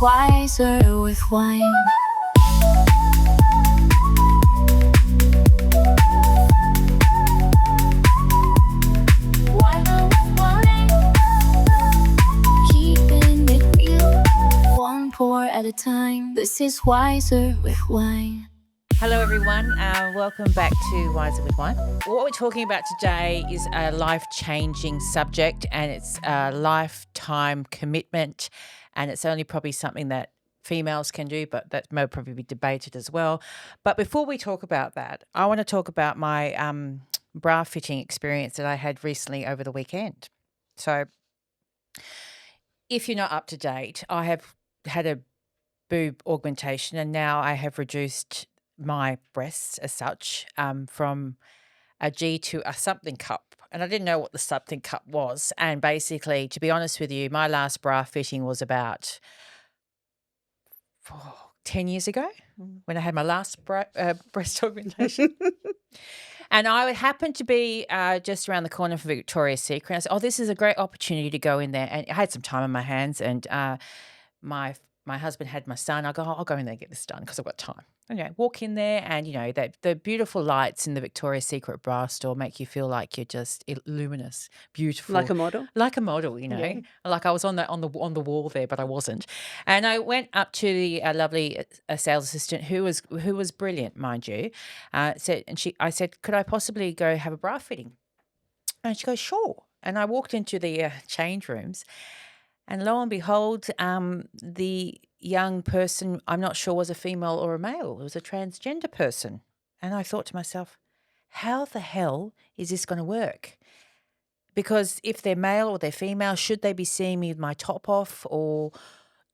wiser with wine. Wiser with wine. Keeping it real, one pour at a time. This is wiser with wine. Hello, everyone. Welcome back to Wiser with Wine. What we're talking about today is a life-changing subject, and it's a lifetime commitment, and it's only probably something that females can do, but that may probably be debated as well. But before we talk about that, I want to talk about my bra fitting experience that I had recently over the weekend. So if you're not up to date, I have had a boob augmentation, and now I have reduced my breasts as such from a G to a something cup. And I didn't know what the something cup was. And basically, to be honest with you, my last bra fitting was about 10 years ago when I had my last breast augmentation. And I happened to be just around the corner from Victoria's Secret. And I said, this is a great opportunity to go in there. And I had some time on my hands, and my husband had my son. I go, I'll go in there and get this done because I've got time. Anyway, walk in there, and the beautiful lights in the Victoria's Secret bra store make you feel like you're just luminous, beautiful, like a model. Like a model, Yeah. Like I was on the wall there, but I wasn't. And I went up to the lovely sales assistant who was brilliant, mind you. I said, could I possibly go have a bra fitting? And she goes, sure. And I walked into the change rooms. And lo and behold, the young person, I'm not sure was a female or a male. It was a transgender person. And I thought to myself, how the hell is this going to work? Because if they're male or they're female, should they be seeing me with my top off, or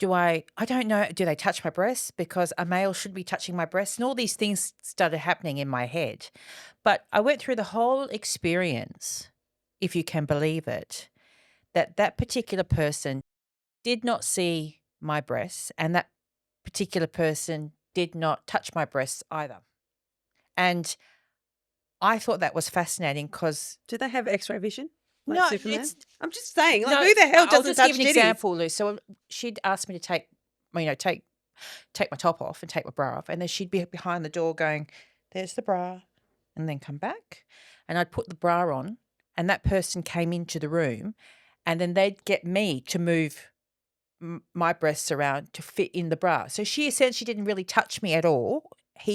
I don't know, do they touch my breasts? Because a male should be touching my breasts. And all these things started happening in my head. But I went through the whole experience, if you can believe it, that particular person did not see my breasts, and that particular person did not touch my breasts either. And I thought that was fascinating because Do they have X-ray vision? Like No, Superman? it's- I'm just saying, like, no, who the hell I'll doesn't just touch give an titties? example, Lou. So she'd asked me to take my top off and take my bra off, and then she'd be behind the door going, "There's the bra," and then come back, and I'd put the bra on, and that person came into the room, and then they'd get me to move my breasts around to fit in the bra. So she essentially didn't really touch me at all.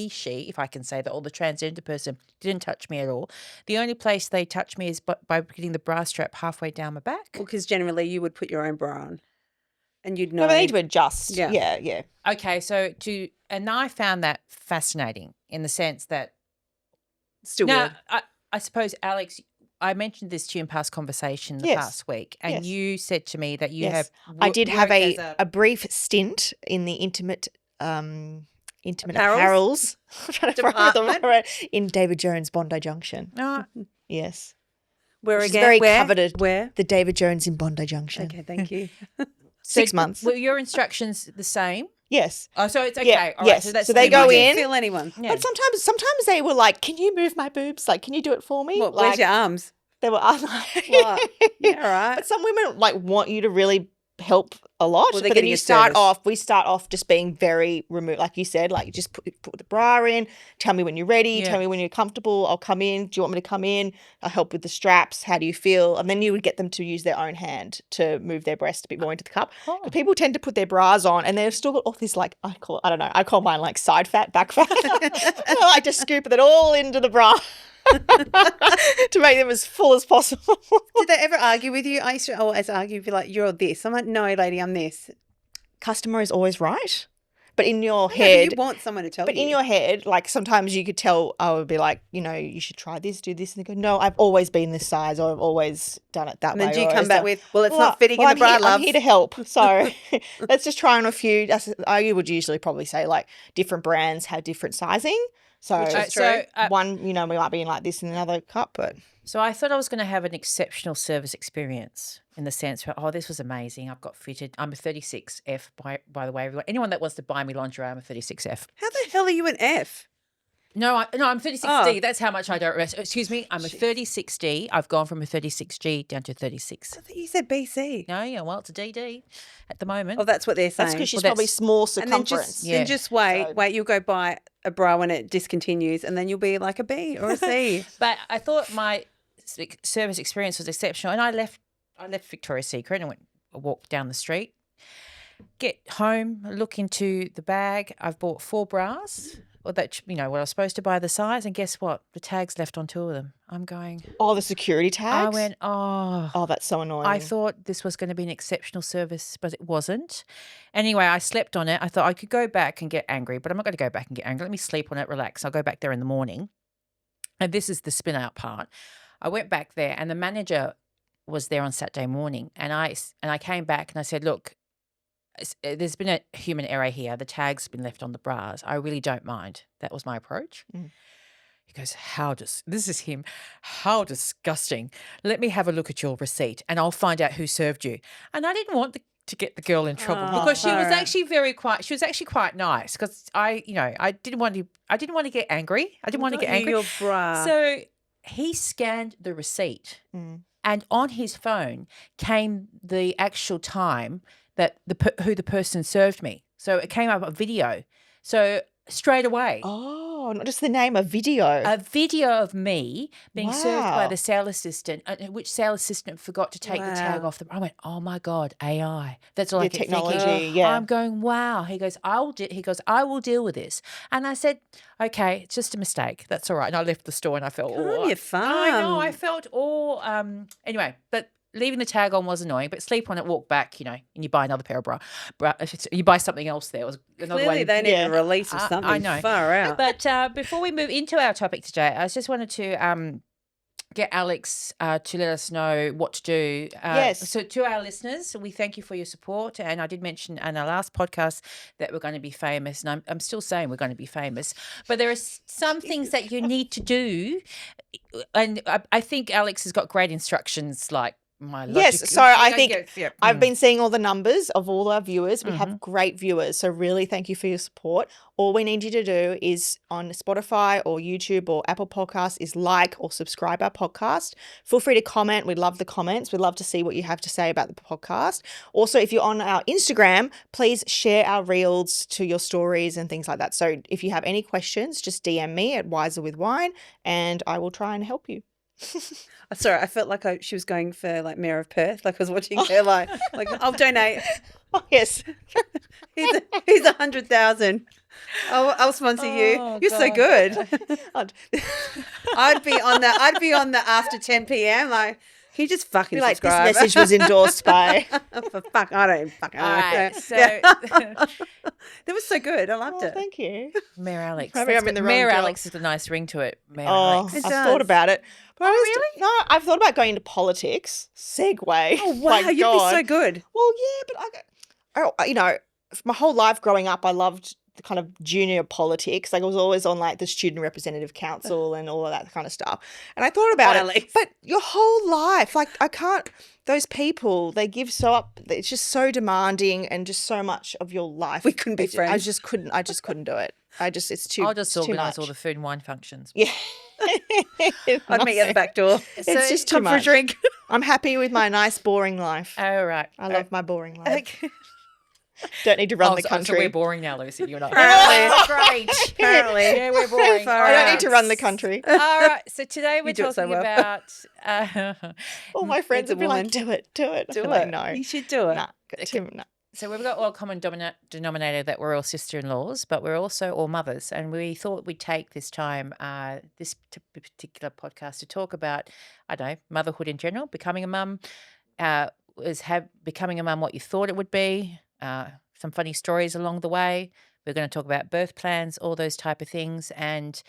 She, if I can say that, or the transgender person didn't touch me at all. The only place they touch me is by getting the bra strap halfway down my back. Well, because generally you would put your own bra on, and you'd know. No, they need to adjust. Yeah. Yeah. Okay, and I found that fascinating in the sense that Still now weird. I suppose, Alex, I mentioned this to you in past conversation the Yes. past week, and Yes. you said to me that you Yes. have. I did have worked as a brief stint in the intimate Apparels? apparels I'm trying to find the Department? word, in David Jones Bondi Junction. Oh, Yes. Where Which is again? very Where? coveted. Where? The David Jones in Bondi Junction. Okay, thank you. 6 months. Were your instructions the same? Yes. Oh, so it's okay. Yeah, All right. yes. So that's So they the go same. in. Feel anyone? Yeah. But sometimes they were like, "Can you move my boobs? Like, can you do it for me?" What, like, where's your arms? They were What? Yeah, all right. But some women like want you to really help a lot. Well, they're but then getting you a start service. we start off just being very removed, like you said, like you just put the bra in, tell me when you're ready, Yeah. tell me when you're comfortable, I'll come in. Do you want me to come in? I'll help with the straps. How do you feel? And then you would get them to use their own hand to move their breast a bit more into the cup. Oh. But people tend to put their bras on and they've still got all this like, I call mine like side fat, back fat. I like to scoop it all into the bra. To make them as full as possible. Did they ever argue with you? I used to always argue, be like, you're this. I'm like, no, lady, I'm this. Customer is always right. But in your No, but head, you want someone to tell but you. in your head, like sometimes you could tell, I would be like, you should try this, do this. And they go, no, I've always been this size or I've always done it that and way. then do you or come is back that- with, well, it's Well, not fitting well, in the bra, love. I'm here to help. So let's just try on a few. I would usually probably say like different brands have different sizing. So, Which is so, true. one, we might be in like this in another cup, but So I thought I was going to have an exceptional service experience in the sense where, this was amazing. I've got fitted. I'm a 36F, by the way, everyone. Anyone that wants to buy me lingerie, I'm a 36F. How the hell are you an F? No, I'm 36D. Oh. That's how much I don't rest. Excuse me, I'm a 36D. I've gone from a 36G down to 36. I thought you said BC. No, yeah, well, it's a DD at the moment. Oh, that's what they're saying. That's because she's Well, probably that's- small and then circumference. just wait. So- Wait, you'll go buy a bra when it discontinues, and then you'll be like a B or a C. But I thought my service experience was exceptional, and I left Victoria's Secret and walked down the street. Get home, look into the bag. I've bought 4 bras, or that what I was supposed to buy the size, and guess what? The tags left on 2 of them. I'm going. Oh, the security I tags? went. Oh. Oh, that's so annoying. I thought this was going to be an exceptional service, but it wasn't. Anyway, I slept on it. I thought I could go back and get angry, but I'm not going to go back and get angry. Let me sleep on it, relax. I'll go back there in the morning. And this is the spin out part. I went back there, and the manager was there on Saturday morning, and I came back and I said, look, there's been a human error here. The tag's been left on the bras. I really don't mind. That was my approach. He goes, this is him. How disgusting. Let me have a look at your receipt and I'll find out who served you. And I didn't want to get the girl in trouble because she was actually she was actually quite nice because I didn't want to get angry. I didn't want to get angry. Your bra. So he scanned the receipt and on his phone came the actual time that who the person served me. So it came up a video. So straight away. Oh, not just the name, a video. A video of me being served by Wow. the sale assistant, which sale assistant forgot to take the tag Wow. off. I went, oh my God, AI. That's all I The kept technology, thinking. yeah. I'm going, wow. He goes, I will deal with this. And I said, okay, it's just a mistake. That's all right. And I left the store and I felt Good on all you, I know. I fun. felt all anyway, but leaving the tag on was annoying, but sleep on it, walk back, and you buy another pair of bra. You buy something else there. It was another Clearly, way. they need Yeah. a release of I something. know. Far out. But before we move into our topic today, I just wanted to get Alex to let us know what to do. Yes. So to our listeners, we thank you for your support. And I did mention in our last podcast that we're going to be famous. And I'm still saying we're going to be famous. But there are some things that you need to do. And I think Alex has got great instructions like my logic. Yes, so I think Yeah. I've been seeing all the numbers of all our viewers. We have great viewers. So really thank you for your support. All we need you to do is on Spotify or YouTube or Apple Podcasts is like or subscribe our podcast. Feel free to comment. We love the comments. We'd love to see what you have to say about the podcast. Also, if you're on our Instagram, please share our reels to your stories and things like that. So if you have any questions, just DM me at Wiser with Wine and I will try and help you. Sorry, I felt like she was going for like Mayor of Perth. Like I was watching her like I'll donate. Oh, yes. Here's 100,000. I'll sponsor you. Oh, You're so God. good. I'd I'd be on the after 10 p.m. Like, can you just fucking be like, this subscribe? message was endorsed by... For fuck, I don't fucking know. All right. So That was so good. I loved Oh, it. thank you. Mayor Alex. Maybe I'm in the wrong Mayor job. Alex has a nice ring to it. Mayor Oh, Alex. It I've does. thought about it. But really? No, I've thought about going into politics. Segue. Oh, wow. My You'd God. be so good. Well, yeah, but my whole life growing up, I loved the kind of junior politics. Like I was always on like the student representative council and all of that kind of stuff. And I thought about Alex. it. But your whole life, like I can't, those people, they give so up, it's just so demanding and just so much of your life. We couldn't be friends. I just couldn't do it. it's too I'll just it's too organise much. all the food and wine functions. Yeah. I'd meet you at the back door. It's just too Come for a much. drink. I'm happy with my nice, boring life. All right. I love my boring life. Don't need to run the So country. we're boring now, Lucy. You're not. Apparently. Great. Apparently. Yeah, we're boring. Far I don't out. need to run the country. All right. So today we're do it so talking well. about. All my friends a would be like, woman. do it. Do I'm like, it. no. You should do it. Nah, no. So we've got all common denominator that we're all sister-in-laws, but we're also all mothers. And we thought we'd take this time, this particular podcast, to talk about, I don't know, motherhood in general, becoming a mum, becoming a mum what you thought it would be, some funny stories along the way. We're going to talk about birth plans, all those type of things, and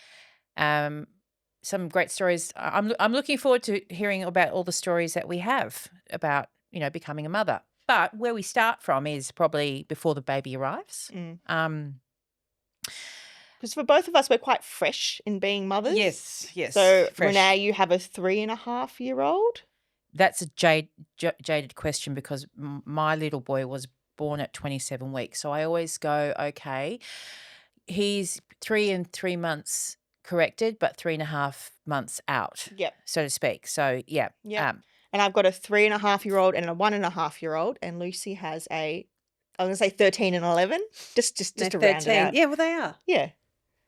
some great stories. I'm looking forward to hearing about all the stories that we have about, becoming a mother. But where we start from is probably before the baby arrives. Because for both of us, we're quite fresh in being mothers. Yes. So fresh. Renee, you have a 3.5-year-old. That's a jaded question because my little boy was born at 27 weeks. So I always go, okay, he's 3 and 3 months corrected, but 3.5 months out, Yep. so to speak. So yeah. Yep. And I've got a 3.5-year-old and a 1.5-year-old, and Lucy has I was gonna say 13 and 11, just They're to round it 13. out. Yeah, well, they are. Yeah,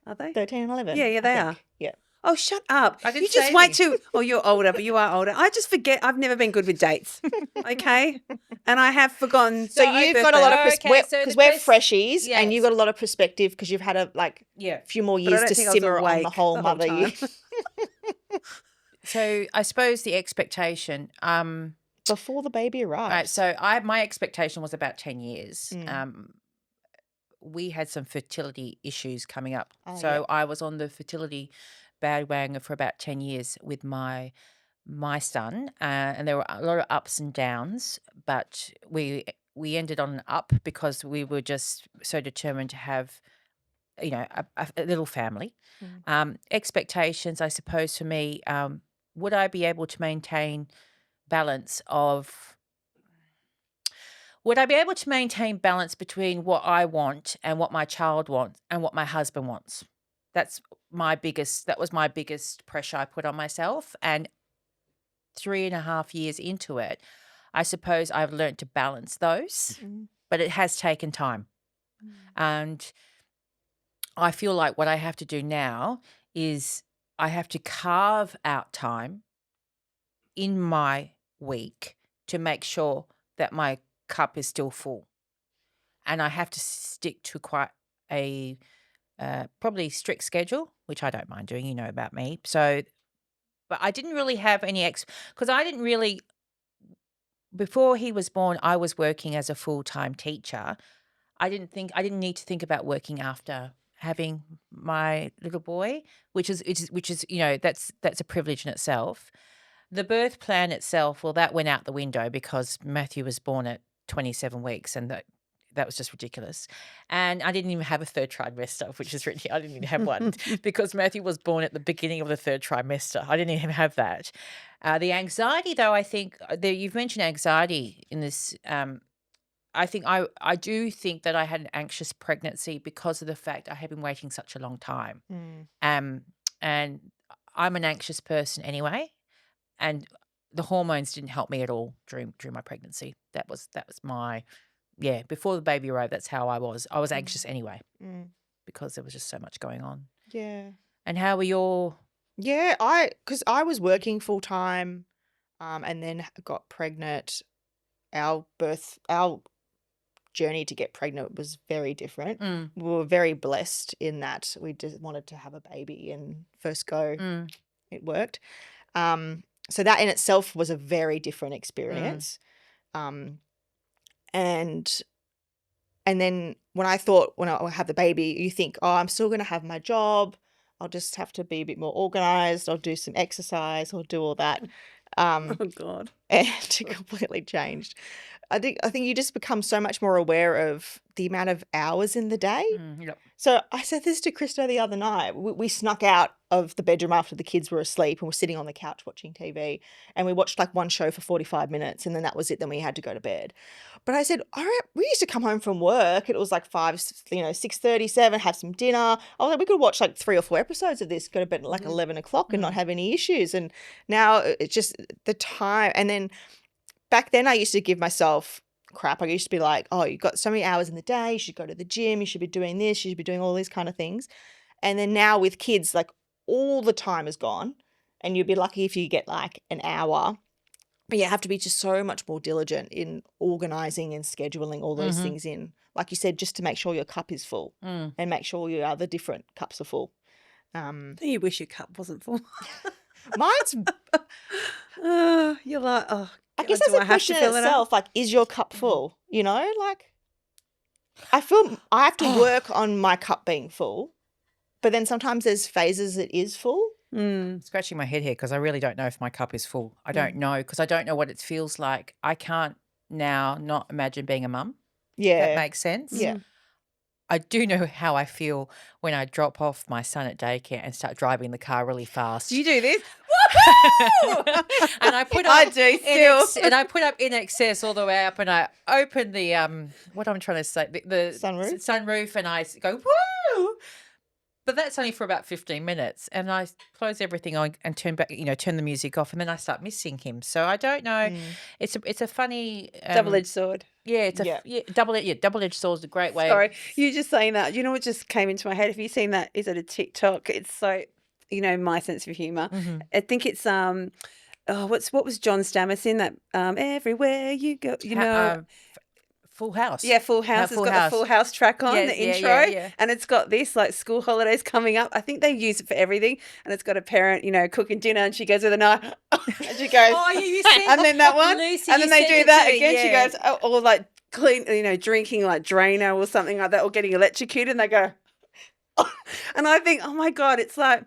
Are they? 13 and 11. Yeah, I they think. are. Yeah. Oh, shut up. I didn't You just say wait anything. till, oh, you're older, but you are older. I just forget. I've never been good with dates. Okay. And I have forgotten. So No, you've got a lot of Okay, so because the we're pers- freshies, and yes. you've got a lot of perspective because you've had a Yeah. few more But I years don't to think I was simmer on the awake whole the whole mother year. time. So I suppose the expectation. Before the baby arrives. Right. So my expectation was about 10 years. We had some fertility issues coming up. Oh, So yeah. I was on the fertility bandwagon for about 10 years with my son, and there were a lot of ups and downs, but we ended on an up because we were just so determined to have, a little family. Expectations, I suppose, for me, would I be able to maintain balance between what I want and what my child wants and what my husband wants? That was my biggest pressure I put on myself. And 3.5 years into it, I suppose I've learned to balance those, but it has taken time. And I feel like what I have to do now is I have to carve out time in my week to make sure that my cup is still full. And I have to stick to quite a probably strict schedule, which I don't mind doing, about me. So, but I didn't really have any because I didn't really, before he was born, I was working as a full-time teacher. I didn't need to think about working after having my little boy, which is that's a privilege in itself. The birth plan itself, well, that went out the window because Matthew was born at 27 weeks, and that was just ridiculous. And I didn't even have a third trimester, which is ridiculous. I didn't even have one because Matthew was born at the beginning of the third trimester. I didn't even have that. The anxiety, though, I think you've mentioned anxiety in this. I think I do think that I had an anxious pregnancy because of the fact I had been waiting such a long time. And I'm an anxious person anyway, and the hormones didn't help me at all during my pregnancy. That was my before the baby arrived. That's how I was. I was anxious anyway because there was just so much going on. Yeah. And how were your? Yeah, because I was working full time, and then got pregnant. Our journey to get pregnant was very different. We were very blessed in that we just wanted to have a baby, and first go, it worked. So that in itself was a very different experience. And then when I have the baby, you think, oh, I'm still going to have my job. I'll just have to be a bit more organized. I'll do some exercise. I'll do all that. Oh, God. And it completely changed. I think you just become so much more aware of the amount of hours in the day. Yep. So I said this to Christo the other night. We snuck out of the bedroom after the kids were asleep, and we're sitting on the couch watching TV, and we watched like one show for 45 minutes, and then that was it. Then we had to go to bed. But I said, all right, we used to come home from work. It was like 6:37, have some dinner. I was like, we could watch like 3 or 4 episodes of this, go to bed at like 11 o'clock and not have any issues. And now it's just the time. And then back then I used to give myself crap. I used to be like, oh, you've got so many hours in the day. You should go to the gym. You should be doing this. You should be doing all these kind of things. And then now with kids, like all the time is gone, and you'd be lucky if you get like an hour. But you have to be just so much more diligent in organizing and scheduling all those things in. Like you said, just to make sure your cup is full and make sure your other different cups are full. You wish your cup wasn't full. Mine's, You're like, oh, I guess do that's I a have to question in fill it up? itself. Like, is your cup full? You know, like I feel I have to work on my cup being full, but then sometimes there's phases it is full. Scratching my head here because I really don't know if my cup is full. I don't know because I don't know what it feels like. I can't now not imagine being a mum. Yeah. That makes sense. Yeah. I do know how I feel when I drop off my son at daycare and start driving the car really fast. You do this? And I put I up do still. and I put up in excess all the way up, and I open the what I'm trying to say, the Sunroof? sunroof, and I go woo. But that's only for about 15 minutes, and I close everything on and turn the music off, and then I start missing him. So I don't know. It's a funny Double-edged sword. Yeah, it's a double-edged sword is a great way. Sorry, you just saying that. You know what just came into my head? Have you seen that? Is it a TikTok? It's so, my sense of humor. I think it's what was John Stamos in that? Everywhere you go, Full House. Yeah, Full House. It's Full got House. the Full House track on, Yeah, the yeah, intro, yeah. and it's got this, like, school holidays coming up. I think they use it for everything, and it's got a parent, cooking dinner, and she goes with a knife, and she goes, Oh, you sent and then that one, Lucy, and you then they sent do it that to me, again. yeah. She goes, or like clean, drinking like Drano or something like that, or getting electrocuted, and they go, and I think, oh my God, it's like,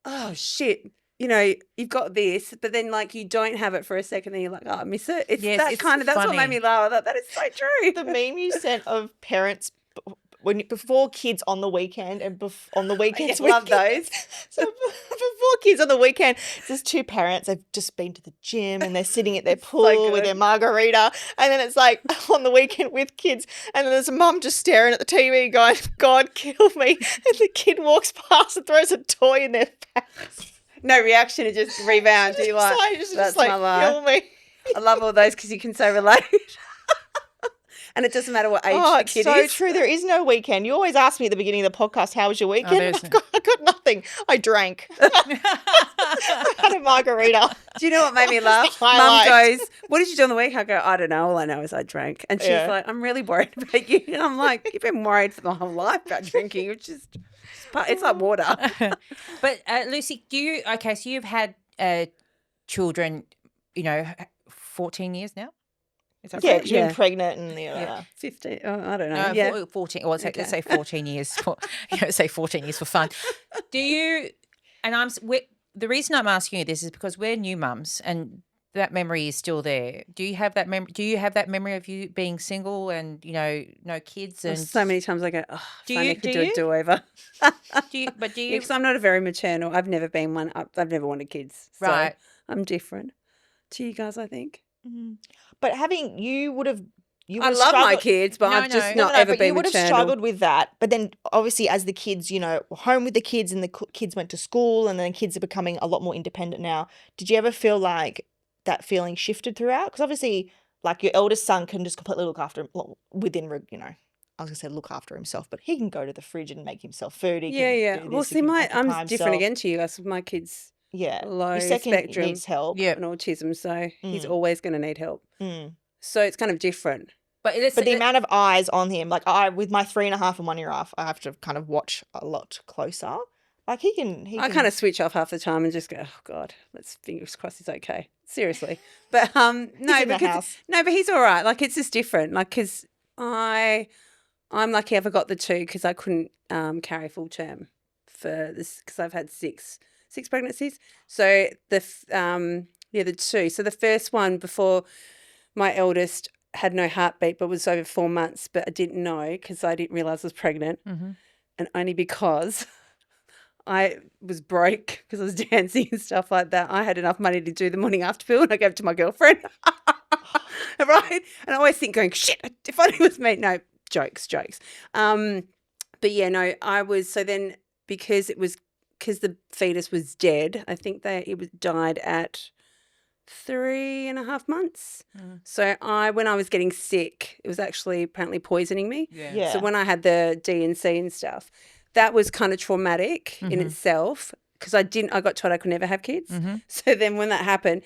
oh shit. You've got this, but then like you don't have it for a second, and you're like, oh, I miss it. It's Yes, that it's kind of. That's what funny. made me laugh. I thought that is so true. The meme you sent of parents before kids on the weekend and on the weekends. I love with those. kids. So before kids on the weekend, there's two parents. They've just been to the gym and they're sitting at their pool with good. their margarita. And then it's like on the weekend with kids. And then there's a mum just staring at the TV going, God, kill me. And the kid walks past and throws a toy in their face. No reaction, it just rebounds. You're like, that's like, my life. kill me. I love all those because you can so relate. And it doesn't matter what age Oh, the it's kid so is. true. There is no weekend. You always ask me at the beginning of the podcast, how was your weekend? there's I got nothing. I drank. I had a margarita. Do you know what made me laugh? Mum Highlight. goes, what did you do on the week? I go, I don't know. All I know is I drank. And she's Yeah. like, I'm really worried about you. And I'm like, you've been worried for the whole life about drinking. It's like water. But Lucy, so you've had children, 14 years now? Is that Yeah, right? because you've been pregnant and Yeah. 15. I don't know. No, yeah. 14. Well, Okay. let's say 14 years. Say 14 years for fun. Do you? And the reason I'm asking you this is because we're new mums, and that memory is still there. Do you have that memory? Do you have that memory of you being single and no kids? And So many times I go, oh, Do if I you- could do do a you? do-over. do you? But do you? Because I'm not a very maternal. I've never been one. I've never wanted kids. So Right. I'm different to you guys, I think. But you would have I love my kids, but No, I've just no. not ever but been you would have maternal. struggled with that. But then obviously as the kids, were home with the kids and the kids went to school and then kids are becoming a lot more independent now. Did you ever feel like that feeling shifted throughout? Because obviously like your eldest son can just completely look after him within, I was going to say look after himself, but he can go to the fridge and make himself food. He Yeah. can do Well, this, he see, can I'm occupy different himself. again to you guys. My kids Yeah. low Your second spectrum needs help. Yeah. and autism, so he's Mm. always going to need help. Mm. So it's kind of different. But the amount of eyes on him, like with my 3.5 and 1 year off, I have to kind of watch a lot closer. Like he can. I kind of switch off half the time and just go, oh God, let's fingers crossed he's okay. Seriously, but no, in the because house. no, but he's all right. Like it's just different. Like because I'm lucky I've got the two because I couldn't carry full term for this because I've had six pregnancies. So the two. So the first one before my eldest had no heartbeat but was over 4 months, but I didn't know because I didn't realize I was pregnant, and only because I was broke because I was dancing and stuff like that. I had enough money to do the morning after pill and I gave it to my girlfriend. Right? And I always think going, shit, if only it was me. No, jokes. But yeah, no, I was, so then because the fetus was dead, I think it died at 3.5 months. So when I was getting sick, it was actually apparently poisoning me. Yeah. So when I had the D&C and stuff, that was kind of traumatic in itself because I got told I could never have kids. So then when that happened,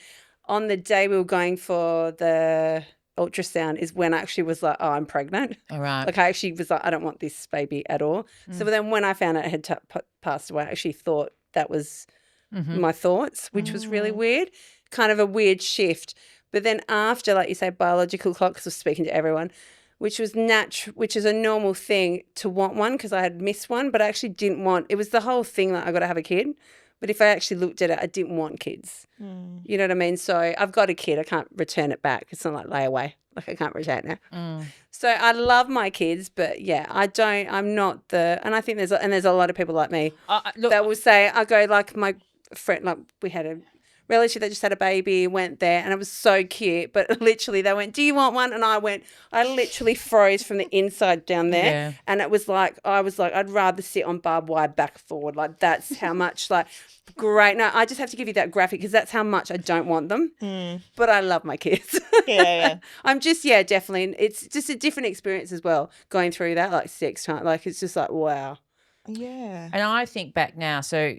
on the day we were going for the ultrasound is when I actually was like, oh, I'm pregnant. All right. Like I actually was like, I don't want this baby at all. So then when I found out it had passed away, I actually thought that was my thoughts, which was really weird, kind of a weird shift. But then after, like you say, biological clock, because I was speaking to everyone, which is a normal thing to want one because I had missed one, but I actually didn't want, it was the whole thing that I got to have a kid. But if I actually looked at it, I didn't want kids. You know what I mean? So I've got a kid. I can't return it back. It's not like layaway. Like I can't return it now. So I love my kids, but yeah, I'm not and I think there's a lot of people like me Look, that will say, I go like my friend, like we had a relative that just had a baby went there, and it was so cute. But literally, they went, "Do you want one?" And I literally froze from the inside down there, Yeah. and it was like I'd rather sit on barbed wire back forward. Like that's how much like. Great. No, I just have to give you that graphic because that's how much I don't want them. But I love my kids. Yeah. I'm just, definitely. It's just a different experience as well going through that like 6 times. Like it's just like, wow. Yeah. And I think back now, so,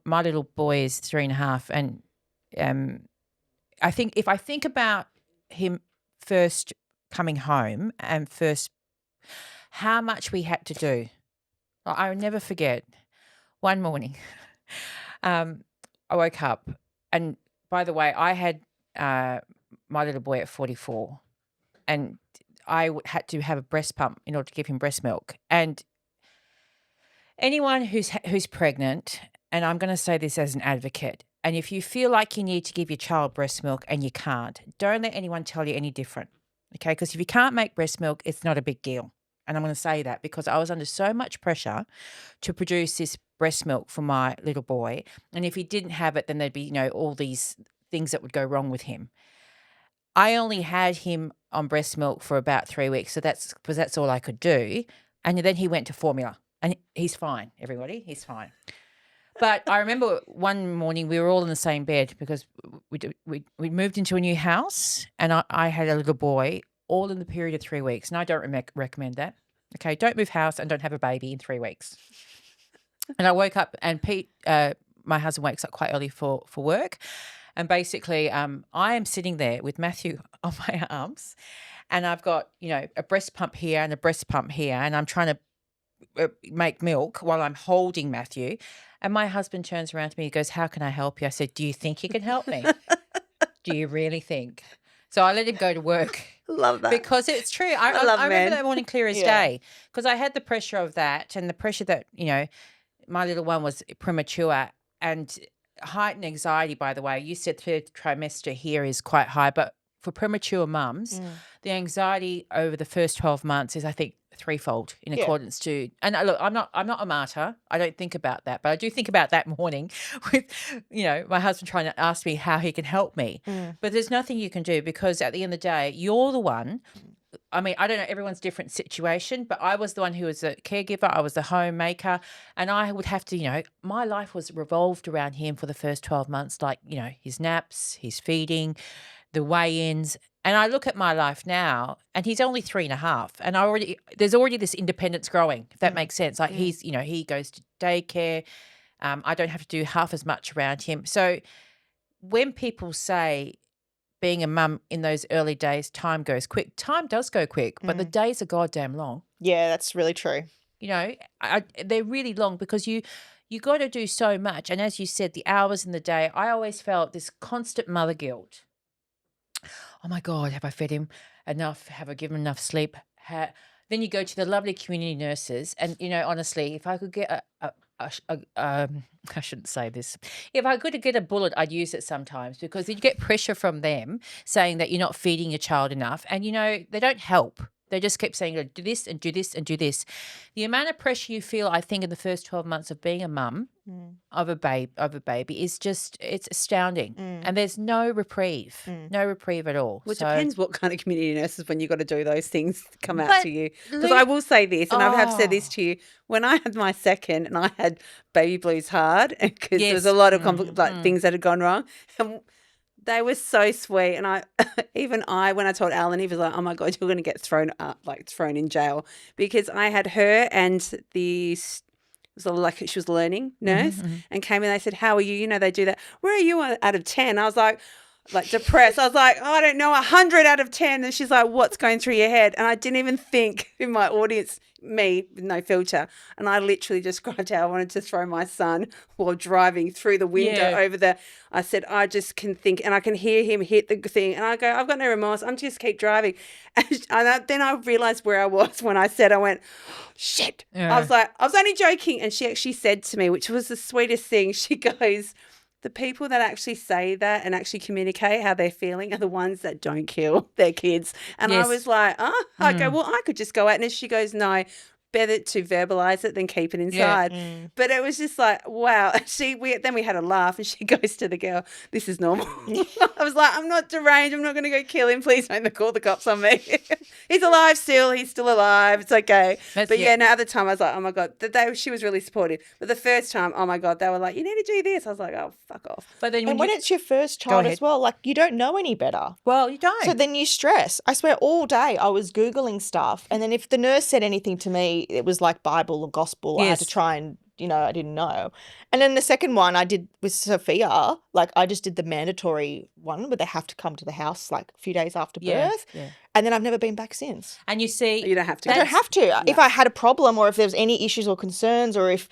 my little boy is 3.5, and I think if I think about him first coming home and first how much we had to do, I'll never forget one morning. I woke up, and by the way, I had my little boy at 44, and I had to have a breast pump in order to give him breast milk. And anyone who's pregnant, and I'm going to say this as an advocate, and if you feel like you need to give your child breast milk and you can't, don't let anyone tell you any different, okay? Because if you can't make breast milk, it's not a big deal. And I'm going to say that because I was under so much pressure to produce this breast milk for my little boy. And if he didn't have it, then there'd be, all these things that would go wrong with him. I only had him on breast milk for about 3 weeks. So that's all I could do. And then he went to formula, and he's fine, everybody. He's fine. But I remember one morning we were all in the same bed because we moved into a new house, and I had a little boy all in the period of 3 weeks. And I don't recommend that. Okay, don't move house and don't have a baby in 3 weeks. And I woke up, and Pete, my husband, wakes up quite early for work. And basically I am sitting there with Matthew on my arms, and I've got, a breast pump here and a breast pump here, and I'm trying to make milk while I'm holding Matthew. And my husband turns around to me, he goes, "How can I help you?" I said, "Do you think you can help me? Do you really think?" So I let him go to work. Love that. Because it's true. I remember that morning clear as day, because I had the pressure of that, and the pressure that, my little one was premature, and heightened anxiety, by the way. You said third trimester here is quite high, but for premature mums, the anxiety over the first 12 months is, I think, threefold in accordance to, and look, I'm not a martyr. I don't think about that, but I do think about that morning with, my husband trying to ask me how he can help me. But there's nothing you can do, because at the end of the day, you're the one. I mean, I don't know, everyone's different situation, but I was the one who was a caregiver. I was the homemaker, and I would have to, my life was revolved around him for the first 12 months, like, his naps, his feeding, the weigh-ins. And I look at my life now, and he's only 3.5, and there's already this independence growing, if that makes sense. Like he's, he goes to daycare. I don't have to do half as much around him. So when people say being a mum in those early days, time goes quick. Time does go quick, but the days are goddamn long. Yeah, that's really true. They're really long because you got to do so much. And as you said, the hours in the day, I always felt this constant mother guilt. Oh my God, have I fed him enough? Have I given him enough sleep? Then you go to the lovely community nurses, and honestly, if I could get I shouldn't say this. If I could get a bullet, I'd use it sometimes, because you get pressure from them saying that you're not feeding your child enough, and they don't help. They just keep saying, do this and do this and do this. The amount of pressure you feel, I think, in the first 12 months of being a mum of a baby is just, it's astounding. And there's no reprieve, no reprieve at all. Well, it depends what kind of community nurses, when you got to do those things, come out to you. Because I will say this, and I have said this to you, when I had my second and I had baby blues hard, because there was a lot of things that had gone wrong, and they were so sweet. And when I told Alan, he was like, "Oh my God, you're going to get thrown in jail," because I had her and she was a learning nurse, and came in. They said, "How are you?" They do that. "Where are you out of 10?" I was like depressed. I was like, "Oh, I don't know, 100 out of 10. And she's like, "What's going through your head?" And I didn't even think in my audience, me with no filter. And I literally described how I wanted to throw my son while driving through the window over there. I said, I just can think, and I can hear him hit the thing. And I go, "I've got no remorse. I'm just keep driving." And then I realized where I was when I went, "Oh, shit." I was like, I was only joking. And she actually said to me, which was the sweetest thing, she goes, "The people that actually say that and actually communicate how they're feeling are the ones that don't kill their kids." And I was like, I go, "Well, I could just go out." And she goes, "No, better to verbalize it than keep it inside. But it was just like, wow. Then we had a laugh, and she goes to the girl, "This is normal." I was like, "I'm not deranged. I'm not going to go kill him. Please don't call the cops on me." He's alive still. He's still alive. It's okay. But no, other time I was like, oh my God, she was really supportive. But the first time, oh my God, they were like, "You need to do this." I was like, oh, fuck off. But then when it's your first child as well, like, you don't know any better. Well, you don't. So then you stress. I swear all day I was Googling stuff. And then if the nurse said anything to me, it was like Bible or gospel. I had to try and, I didn't know. And then the second one I did with Sophia, like I just did the mandatory one where they have to come to the house like a few days after birth. Yeah. And then I've never been back since. And you see, you don't have to. I don't have to. Yeah. If I had a problem or if there was any issues or concerns, or if,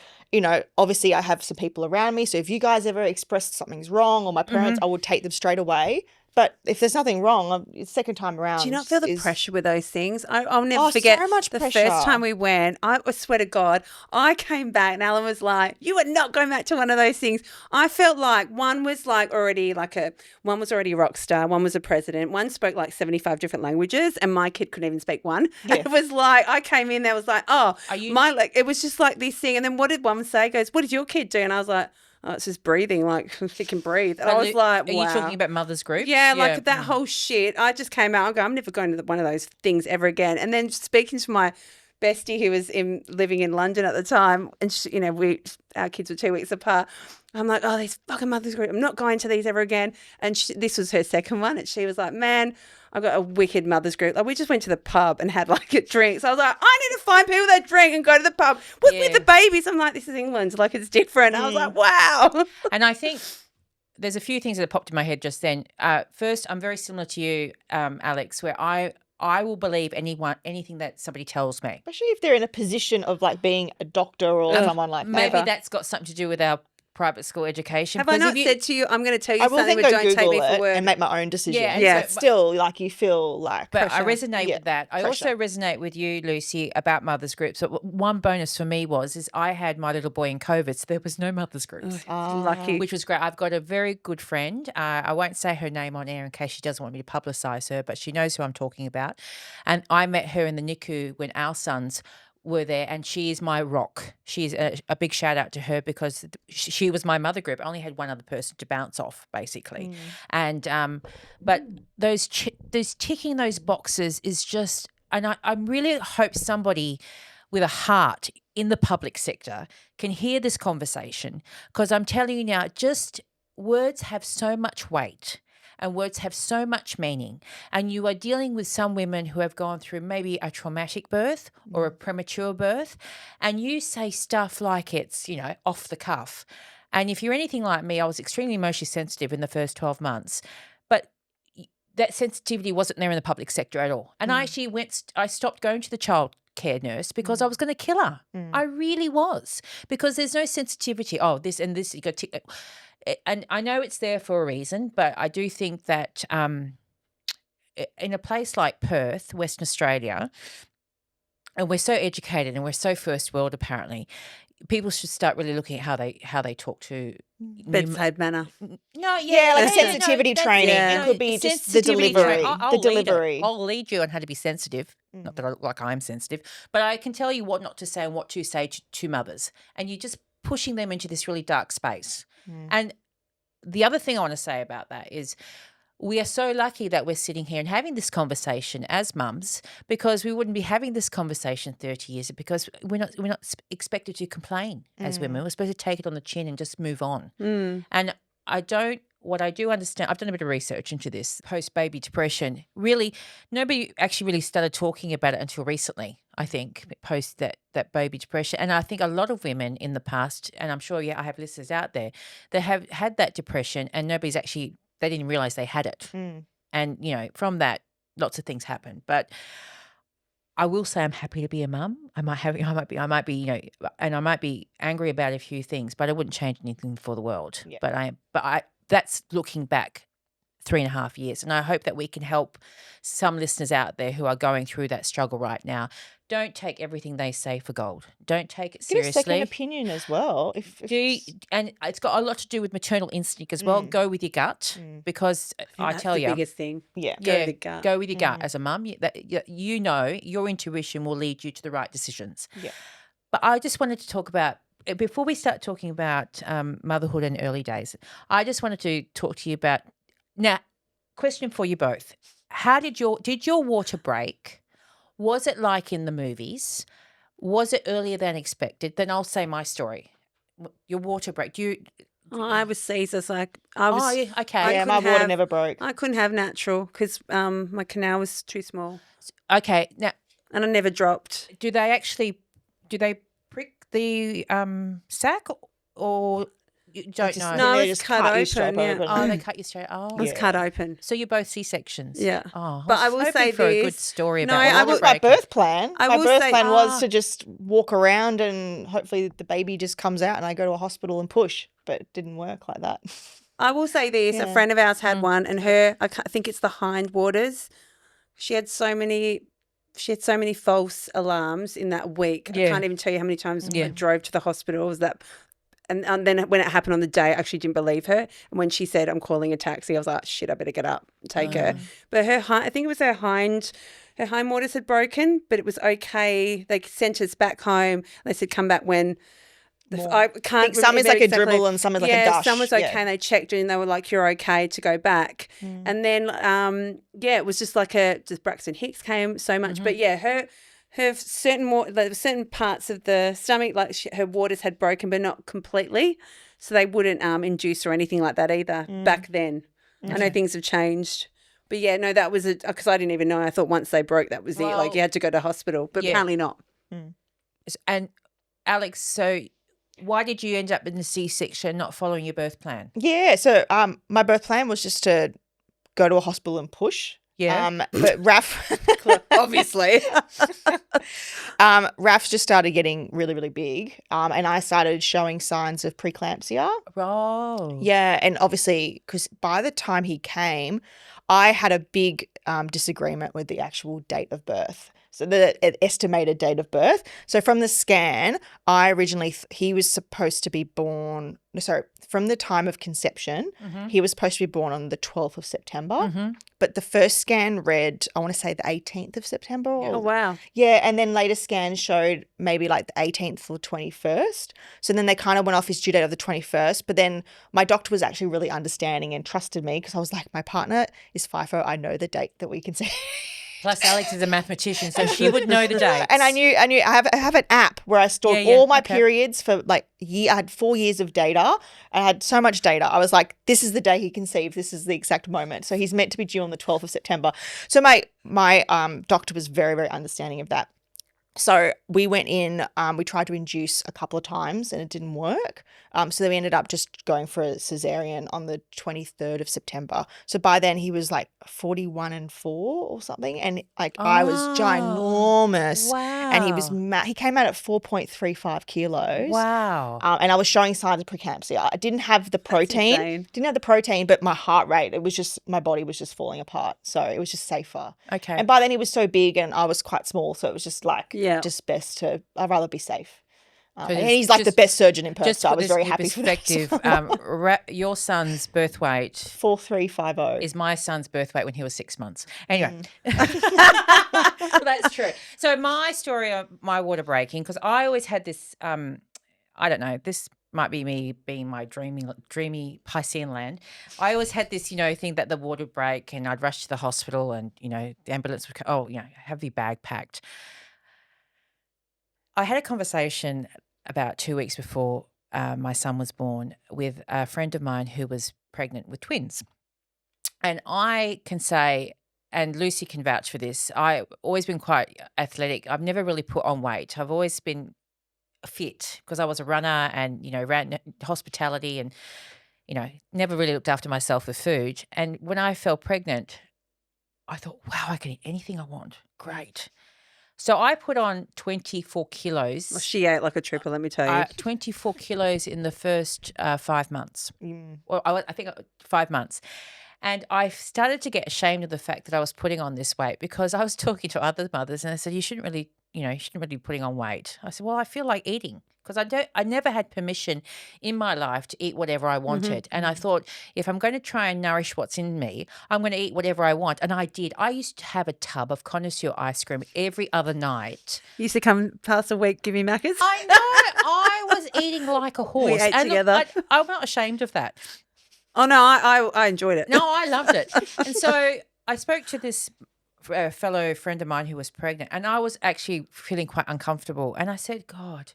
obviously I have some people around me. So if you guys ever expressed something's wrong, or my parents, I would take them straight away. But if there's nothing wrong, second time around. Do you not feel the pressure with those things? I'll never forget so much the pressure. first time we went. I swear to God, I came back and Alan was like, "You are not going back to one of those things." I felt like one was already a rock star, one was a president, one spoke like 75 different languages, and my kid couldn't even speak one. Yeah. It was like I came in there was like, it was just like this thing. And then what did one say? He goes, "What did your kid do?" And I was like, "Oh, it's just breathing, like he can breathe." And I was like, wow. Are you talking about mothers groups? Yeah, like that whole shit. I just came out and go, I'm never going to one of those things ever again. And then speaking to my bestie who was living in London at the time, and she, our kids were 2 weeks apart. I'm like, "Oh, these fucking mothers groups, I'm not going to these ever again." And this was her second one, and she was like, "Man, I've got a wicked mothers group. Like, we just went to the pub and had like a drink." So I was like, "I need to find people that drink and go to the pub with the babies." I'm like, "This is England, like it's different." I was like, wow. And I think there's a few things that popped in my head just then. First, I'm very similar to you, Alex, where I will believe anything that somebody tells me. Especially if they're in a position of like being a doctor or someone like that. Maybe that's got something to do with our private school education. Have I not said to you, I'm going to tell you I will something, then but go don't Google take me for word? and make my own decision. Yeah. So still, like, you feel like But pressure. I resonate with that. I also resonate with you, Lucy, about mothers groups. But one bonus for me is I had my little boy in COVID, so there was no mothers groups. Lucky. Which was great. I've got a very good friend. I won't say her name on air in case she doesn't want me to publicise her, but she knows who I'm talking about. And I met her in the NICU when our sons were there, and she is my rock. She's a big shout out to her because she was my mother group. I only had one other person to bounce off, basically. And but those ticking those boxes is just, and I really hope somebody with a heart in the public sector can hear this conversation, because I'm telling you now, just words have so much weight. And words have so much meaning. And you are dealing with some women who have gone through maybe a traumatic birth or a premature birth, and you say stuff like it's, off the cuff. And if you're anything like me, I was extremely emotionally sensitive in the first 12 months, but that sensitivity wasn't there in the public sector at all. And I actually I stopped going to the child care nurse because I was going to kill her. I really was, because there's no sensitivity. Oh, this and this, you got to tick. And I know it's there for a reason, but I do think that in a place like Perth, Western Australia, and we're so educated and we're so first world apparently, people should start really looking at how they talk to bedside manner. Sensitivity training. It could be just the delivery. I'll lead you on how to be sensitive. Not that I'm sensitive, but I can tell you what not to say and what to say to mothers. And you're just pushing them into this really dark space. And the other thing I want to say about that is we are so lucky that we're sitting here and having this conversation as mums, because we wouldn't be having this conversation 30 years ago, because we're not expected to complain as women. We're supposed to take it on the chin and just move on. And what I do understand, I've done a bit of research into this post-baby depression. Really, nobody actually really started talking about it until recently, I think, post that baby depression. And I think a lot of women in the past, and I'm sure I have listeners out there that have had that depression, and they didn't realize they had it. And, from that, lots of things happen. But I will say I'm happy to be a mum. I might be, and I might be angry about a few things, but I wouldn't change anything for the world. Yeah. But that's looking back 3.5 years. And I hope that we can help some listeners out there who are going through that struggle right now. don't take everything they say for gold. Don't take it Get a second seriously. opinion as well. If And it's got a lot to do with maternal instinct as well. Go with your gut because I That's tell the you, biggest thing. yeah. Go with the gut. go with your gut as a mum. You know your intuition will lead you to the right decisions. Yeah. But I just wanted to talk about, before we start talking about motherhood and early days, I just wanted to talk to you about, now, question for you both. How did your water break? Was it like in the movies? Was it earlier than expected? Then I'll say my story. Your water break. I was Caesar's. Like I was. Oh, yeah, okay. I Yeah, my couldn't water have- never broke. I couldn't have natural because my canal was too small, Okay. Now, and I never dropped. do they prick the sac or you don't just- know? No, they it's just cut cut you open, straight yeah. open. Oh, they cut you straight. Oh, It was Yeah. cut open. so you're both C-sections. Yeah. Oh, But I was will hoping say for a good this. story No, about I water will- That was my breaking. birth plan. I My will birth say- plan was to just walk around and hopefully the baby just comes out and I go to a hospital and push, but it didn't work like that. I will say this: a Yeah. friend of ours had one, and I think it's the hindwaters. She had so many false alarms in that week. Yeah. I can't even tell you how many times Yeah. I drove to the hospital. It was that, and then when it happened on the day, I actually didn't believe her. And when she said, "I'm calling a taxi," I was like, "Shit, I better get up and take her." But I think it was her hindwaters had broken, but it was okay. They sent us back home. They said, "Come back when." I can't think some is remember like a exactly. dribble and some is like a gush. Some was okay. Yeah. And they checked it and they were like, "You're okay to go back." And then, it was just like just Braxton Hicks came so much. But yeah, her certain parts of the stomach, like her waters had broken, but not completely. So they wouldn't induce or anything like that either back then. I know things have changed. But yeah, no, that was because I didn't even know. I thought once they broke, that was it. Like Well, you had to go to hospital, but yeah. apparently not. And Alex, so why did you end up in the C-section, not following your birth plan? Yeah, so my birth plan was just to go to a hospital and push. Yeah. But Raf, Obviously. Raf just started getting really, really big, and I started showing signs of preeclampsia. Oh. Yeah, and obviously, because by the time he came, I had a big disagreement with the actual date of birth. So the estimated date of birth. So from the scan, I originally, he was supposed to be born, from the time of conception, he was supposed to be born on the 12th of September. But the first scan read, I want to say the 18th of September. Oh, wow. Yeah, and then later scans showed maybe like the 18th or 21st. So then they kind of went off his due date of the 21st. But then my doctor was actually really understanding and trusted me because I was like, my partner is FIFO. I know the date that we can say. Plus, Alex is a mathematician, so she would know the dates. And I knew I have an app where I stored Yeah, all my okay. periods for like I had 4 years of data. I had so much data. I was like, this is the day he conceived. This is the exact moment. So he's meant to be due on the 12th of September. So my doctor was very, very understanding of that. So we went in, we tried to induce a couple of times and it didn't work. So then we ended up just going for a cesarean on the 23rd of September. So by then he was like 41 and 4 or something. And like I was ginormous. Wow. And he was he came out at 4.35 kilos. Wow. And I was showing signs of preeclampsia. I didn't have the protein. insane. Didn't have the protein, but my heart rate, it was just, my body was just falling apart. So it was just safer. Okay. And by then he was so big and I was quite small. So it was just like, Yeah. just best to, I'd rather be safe. So And he's like the just- best surgeon in Perth. Just So I put was this very in happy for that. perspective. Your son's birth weight 4350. is my son's birth weight when he was 6 months. Anyway, well, that's true. So my story of my water breaking, because I always had this, I don't know, this might be me being my dreamy Piscean land. I always had this, thing that the water would break and I'd rush to the hospital and, the ambulance would have your bag packed. I had a conversation about 2 weeks before my son was born with a friend of mine who was pregnant with twins. And I can say, and Lucy can vouch for this, I've always been quite athletic. I've never really put on weight. I've always been fit because I was a runner and, ran hospitality and, never really looked after myself with food. And when I fell pregnant, I thought, wow, I can eat anything I want. Great. So I put on 24 kilos. Well, she ate like a trooper, let me tell you. 24 kilos in the first 5 months. Well, I think 5 months. And I started to get ashamed of the fact that I was putting on this weight because I was talking to other mothers and I said, you shouldn't really you shouldn't really be putting on weight. I said, well, I feel like eating because I never had permission in my life to eat whatever I wanted. And I thought, if I'm going to try and nourish what's in me, I'm going to eat whatever I want. And I did. I used to have a tub of connoisseur ice cream every other night. You used to come past a week, give me Maccas. I know. I was eating like a horse. We ate and look, together. I'm not ashamed of that. Oh, no, I enjoyed it. No, I loved it. And so I spoke to this fellow friend of mine who was pregnant, and I was actually feeling quite uncomfortable. And I said, God,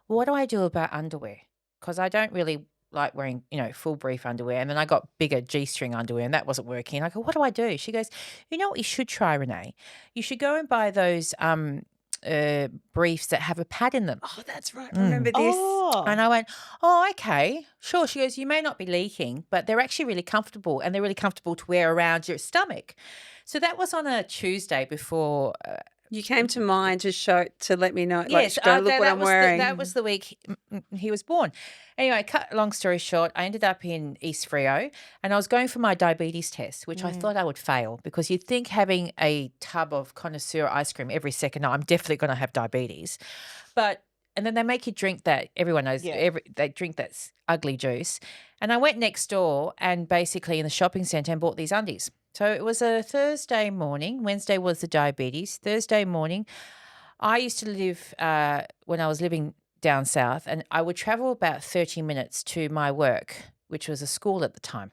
what do I do about underwear? Because I don't really like wearing, full brief underwear. And then I got bigger G-string underwear and that wasn't working. I go, what do I do? She goes, you know what you should try, Renee? You should go and buy those briefs that have a pad in them. Oh, that's right. I remember this. Oh. And I went, oh, okay, sure. She goes, you may not be leaking, but they're actually really comfortable and they're really comfortable to wear around your stomach. So that was on a Tuesday before. You came to mine to let me know. Yes, Like, go look what I'm wearing. That was the week he was born. Anyway, cut long story short, I ended up in East Freo and I was going for my diabetes test, which I thought I would fail because you'd think having a tub of connoisseur ice cream every second night, I'm definitely going to have diabetes. And then they make you drink that, everyone knows, they drink that ugly juice. And I went next door and basically in the shopping centre and bought these undies. So it was a Thursday morning. Wednesday was the diabetes. Thursday morning, I used to live when I was living down south, and I would travel about 30 minutes to my work, which was a school at the time.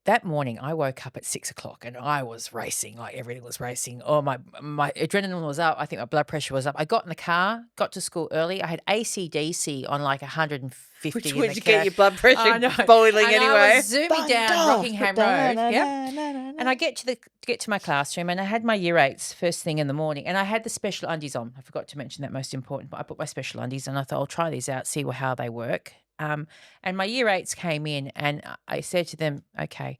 That morning, I woke up at 6 o'clock and I was racing, like everything was racing. Oh, my adrenaline was up. I think my blood pressure was up. I got in the car, got to school early. I had AC/DC on like 150 Which in would the you car. get your blood pressure I boiling and anyway? I was zooming Bunged down off, Rockingham but Road. Yeah. And I get to my classroom and I had my year eights first thing in the morning and I had the special undies on. I forgot to mention that, most important, but I put my special undies and I thought I'll try these out, see how they work. And my year eights came in and I said to them, okay,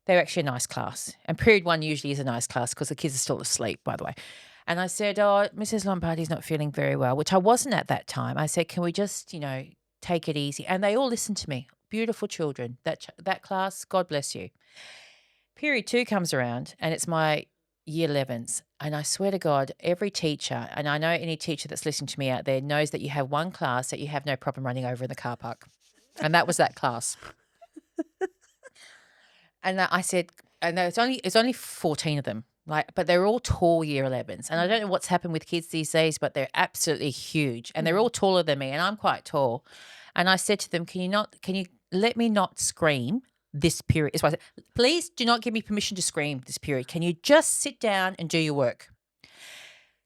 they were actually a nice class. And period one usually is a nice class because the kids are still asleep, by the way. And I said, oh, Mrs. Lombardi's not feeling very well, which I wasn't at that time. I said, can we just, take it easy? And they all listened to me. Beautiful children. That class, God bless you. Period 2 comes around and it's my year 11s. And I swear to God, every teacher, and I know any teacher that's listening to me out there knows that you have one class that you have no problem running over in the car park. And that was that class. And I said, and it's only 14 of them, but they're all tall year 11s. And I don't know what's happened with kids these days, but they're absolutely huge. And they're all taller than me, and I'm quite tall. And I said to them, can you let me not scream this period? So I said, please do not give me permission to scream this period. Can you just sit down and do your work?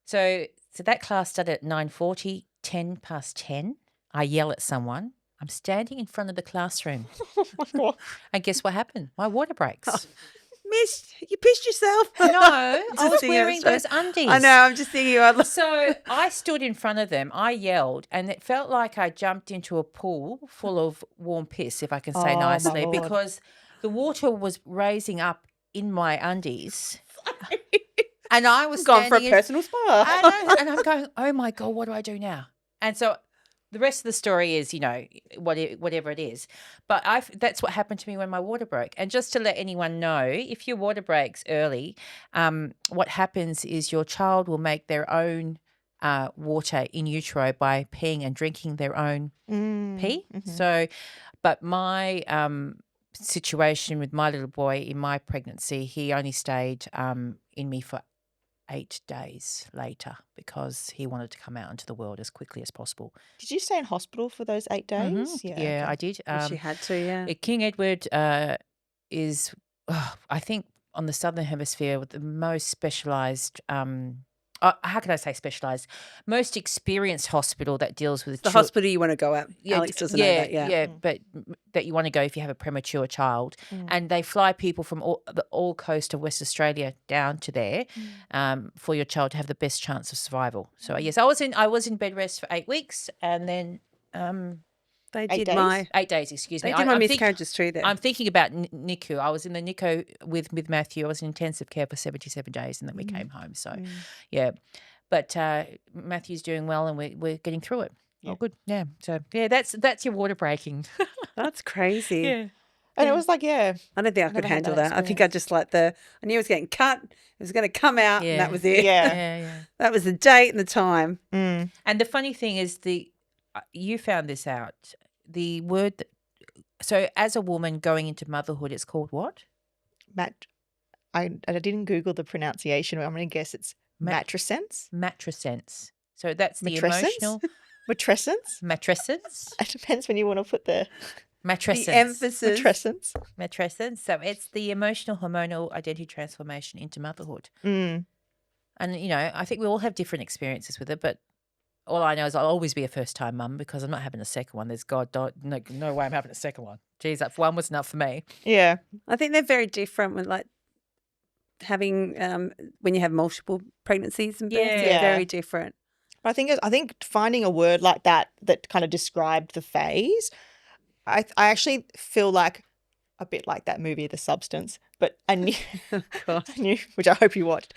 So that class started at 9:40, 10 past 10. I yell at someone. I'm standing in front of the classroom. Oh my God. And guess what happened? My water breaks. Miss, you pissed yourself. No, I was thinking wearing that's those undies. I know, I'm just thinking. So I stood in front of them, I yelled, and it felt like I jumped into a pool full of warm piss, if I can say Oh, my nicely, Lord. because the water was raising up in my undies. And I was Gone for a standing personal spa. I know, and I'm going, oh my God, what do I do now? And so the rest of the story is, whatever it is. But that's what happened to me when my water broke. And just to let anyone know, if your water breaks early, what happens is your child will make their own water in utero by peeing and drinking their own pee. Mm-hmm. So, but my situation with my little boy in my pregnancy, he only stayed in me for 8 days later because he wanted to come out into the world as quickly as possible. Did you stay in hospital for those 8 days? Mhm. Yeah, okay. I did. She had to, yeah. King Edward is, I think, on the Southern Hemisphere with the most specialised, how can I say specialised? Most experienced hospital that deals with The hospital you want to go at. Alex doesn't know that, yeah. but that you want to go if you have a premature child. Mm. And they fly people from all coast of West Australia down to there for your child to have the best chance of survival. So yes, I was in bed rest for 8 weeks, and then They 8 did days? my 8 days. Excuse me. they did my I'm miscarriages too then. I'm thinking about NICU. I was in the NICU with Matthew. I was in intensive care for 77 days, and then we came home. So, yeah. But Matthew's doing well, and we're getting through it. Yeah. Oh, good. Yeah. So, yeah, that's your water breaking. That's crazy. Yeah. And it was like, yeah, I don't think I could never had handle that that. I think I just like I knew it was getting cut, it was going to come out, and Yeah. that was it. yeah. Yeah. That was the date and the time. Mm. And the funny thing is, you found this out. The word so as a woman going into motherhood, it's called what? I didn't Google the pronunciation. I'm going to guess it's Mat- matrescence. Matrescence. So that's the Matrescence? emotional Matrescence? matrescence. It depends when you want to put the Matrescence. The emphasis. matrescence. Matrescence. So it's the emotional hormonal identity transformation into motherhood. Mm. And I think we all have different experiences with it, but all I know is I'll always be a first-time mum because I'm not having a second one. There's no way I'm having a second one. Geez, that one was enough for me. Yeah. I think they're very different with like having when you have multiple pregnancies and births. Yeah. They're very different. But I think finding a word like that kind of described the phase, I actually feel like a bit like that movie, The Substance, but which I hope you watched.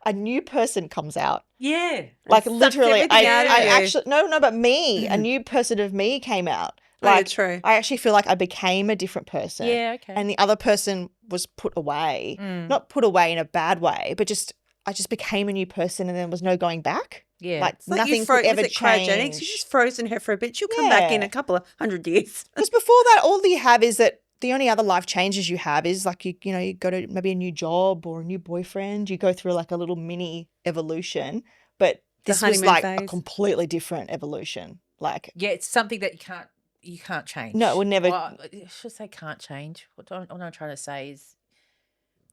A new person comes out. Yeah. Like It sucks literally, everything out of I you. actually but me, a new person of me came out. Yeah, Like true. I actually feel like I became a different person. Yeah, okay. And the other person was put away. Mm. Not put away in a bad way, but I just became a new person and there was no going back. Yeah. Like It's like nothing you could ever was it cryogenics? You change. just frozen her for a bit. She'll come back in Yeah. a couple of 100 years. Because before that, all you have is that the only other life changes you have is like you go to maybe a new job or a new boyfriend. You go through like a little mini evolution, but The this was honeymoon like a phase. completely different evolution. Like Yeah, it's something that you can't change. No, it would never- Well, I should say can't change. What I'm trying to say is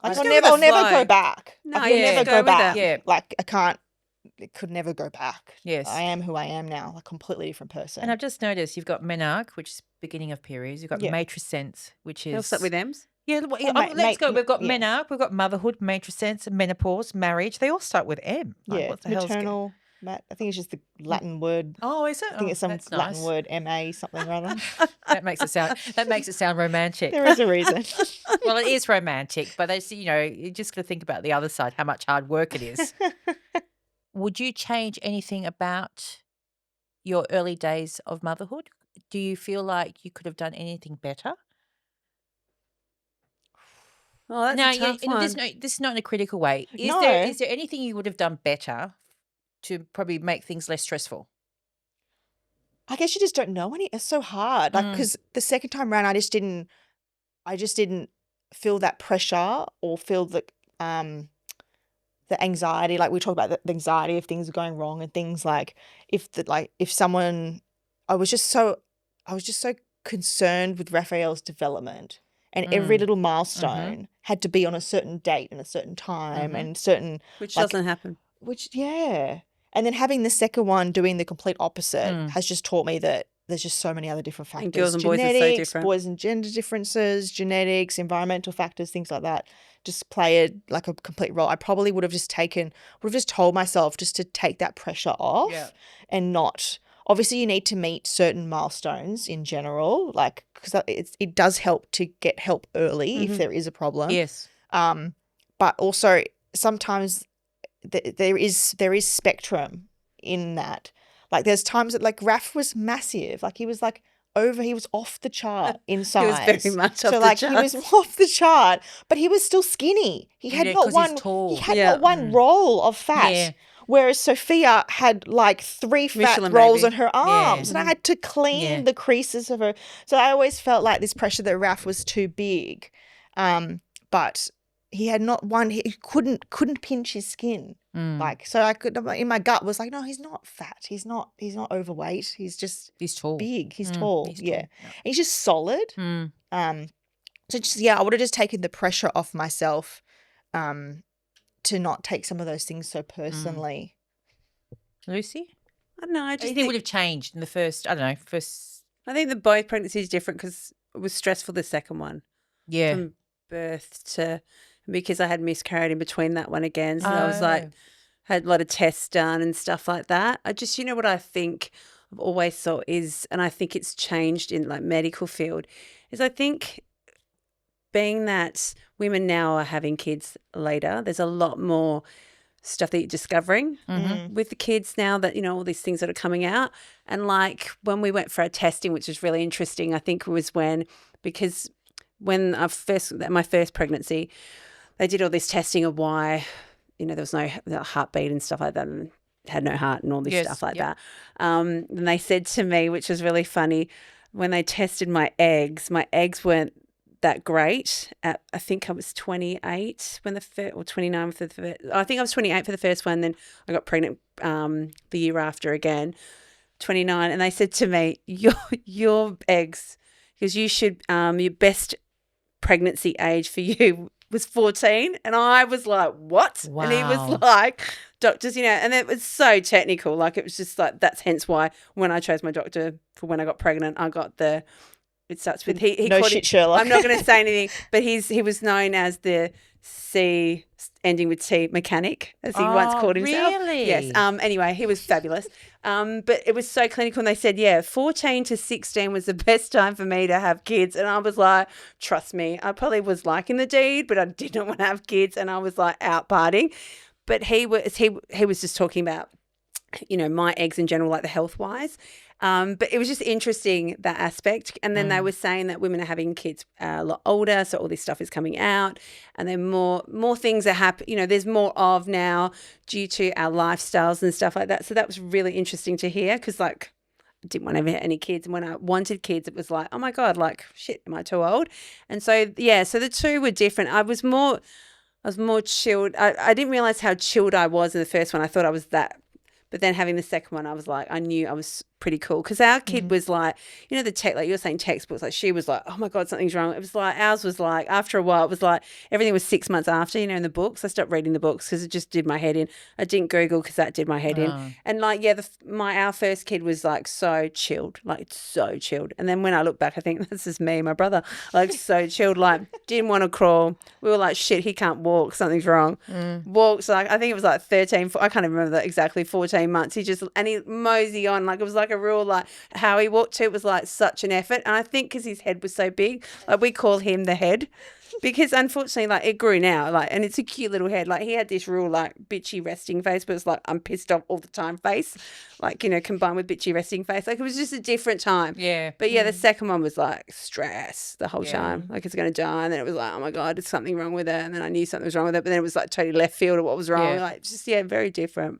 I'll Just go never with the go flow. back. No, I will yeah, never go go with back. it. Yeah. Like I can't. It could never go back. Yes. I am who I am now, a completely different person. And I've just noticed you've got menarche, which is beginning of periods. You've got Yeah. matrescence, which is What's up with M's? Yeah, let's go. We've got menarche, we've got motherhood, matrescence, menopause, marriage. They all start with M. Like, yeah, what the hell's maternal. I think it's just the Latin word. Oh, is it? I think it's some that's Latin nice. word, MA something or other. That makes it sound romantic. There is a reason. Well, it is romantic, but it's, you just got to think about the other side, how much hard work it is. Would you change anything about your early days of motherhood? Do you feel like you could have done anything better? Oh, that's No, a tough one. this is not in a critical way. Is No. there anything you would have done better to probably make things less stressful? I guess you just don't know any. It's so hard. Like, because the second time around, I just didn't feel that pressure or feel the anxiety. Like we talked about the anxiety of things going wrong and things like if someone, I was just so concerned with Raphael's development and every little milestone had to be on a certain date and a certain time and certain, Which like- doesn't happen. yeah. And then having the second one doing the complete opposite has just taught me that there's just so many other different factors. And girls and boys are so Genetics, different. boys and gender differences, genetics, environmental factors, things like that just play a complete role. I probably would have just told myself just to take that pressure off and not. Obviously, you need to meet certain milestones in general, like because it does help to get help early if there is a problem. Yes. But also sometimes there is spectrum in that. Like there's times that like Raph was massive, like he was off the chart in size. He was very much off so the like he was off the chart, but he was still skinny. He had Yeah, not 'cause one. he's tall. He had Yeah. not one roll of fat. Yeah. Whereas Sophia had like 3 fat Michelin rolls baby. on her arms, and I had to clean Yeah. the creases of her. So I always felt like this pressure that Raph was too big, but he had not one. He couldn't pinch his skin. Like so, I could in my gut was like, no, he's not fat. He's not overweight. He's just He's tall. big. He's tall. he's Yeah. tall, yeah. He's just solid. Mm. So just I would have just taken the pressure off myself, to not take some of those things so personally. Lucy? I don't know. I just Anything think, would have changed in the first, I don't know, I think that both pregnancies are different because it was stressful the second one yeah. from birth to because I had miscarried in between that one again. So I was like Oh. had a lot of tests done and stuff like that. I just what I think I've always thought is, and I think it's changed in like medical field, is I think being that women now are having kids later, there's a lot more stuff that you're discovering with the kids now that, all these things that are coming out. And like when we went for our testing, which was really interesting, I think it was because when my first pregnancy, they did all this testing of why, there was no heartbeat and stuff like that, and had no heart and all this stuff like that. And they said to me, which was really funny, when they tested my eggs weren't that great. I think I was 28 or 29 for the first. I think I was 28 for the first one. Then I got pregnant the year after again, 29. And they said to me, your eggs, because you should, your best pregnancy age for you was 14. And I was like, what? Wow. And he was like, doctors, and it was so technical. Like, it was just like, that's hence why when I chose my doctor for when I got pregnant, I got it starts with, he no called shit, it, Sherlock. I'm not going to say anything, but he was known as the C ending with T mechanic, as he once called himself. Really? Yes. Anyway, he was fabulous. But it was so clinical, and they said, 14 to 16 was the best time for me to have kids. And I was like, trust me, I probably was liking the deed, but I didn't want to have kids, and I was like out partying. But he was just talking about, my eggs in general, like the health wise. But it was just interesting, that aspect. And then they were saying that women are having kids a lot older, so all this stuff is coming out, and then more things are happening. There's more of now due to our lifestyles and stuff like that. So that was really interesting to hear, because like, I didn't want to have any kids, and when I wanted kids, it was like, oh my God, like, shit, am I too old? And so so the two were different. I was more chilled. I didn't realize how chilled I was in the first one. I thought I was that. But then having the second one, I was like, I knew I was pretty cool, because our kid was like, the tech, like you were saying, textbooks, like she was like, oh my God, something's wrong. It was like, ours was like, after a while, it was like everything was 6 months after, in the books. I stopped reading the books because it just did my head in. I didn't Google because that did my head in. And like, our first kid was like so chilled. And then when I look back, I think this is me, my brother, like so chilled, like didn't want to crawl. We were like, shit, he can't walk, something's wrong. Walks like, I think it was like 13, I can't even remember that exactly, 14 months. He mosey on, like it was like a real, like how he walked to it was like such an effort. And I think because his head was so big, like we call him the head, because unfortunately, like it grew now, like, and it's a cute little head. Like he had this real like bitchy resting face, but it's like I'm pissed off all the time face, like, combined with bitchy resting face. Like it was just a different time. Yeah. But the second one was like stress the whole time, like it's going to die. And then it was like, oh my God, there's something wrong with it. And then I knew something was wrong with it, but then it was like totally left field of what was wrong. Yeah. Like just, very different.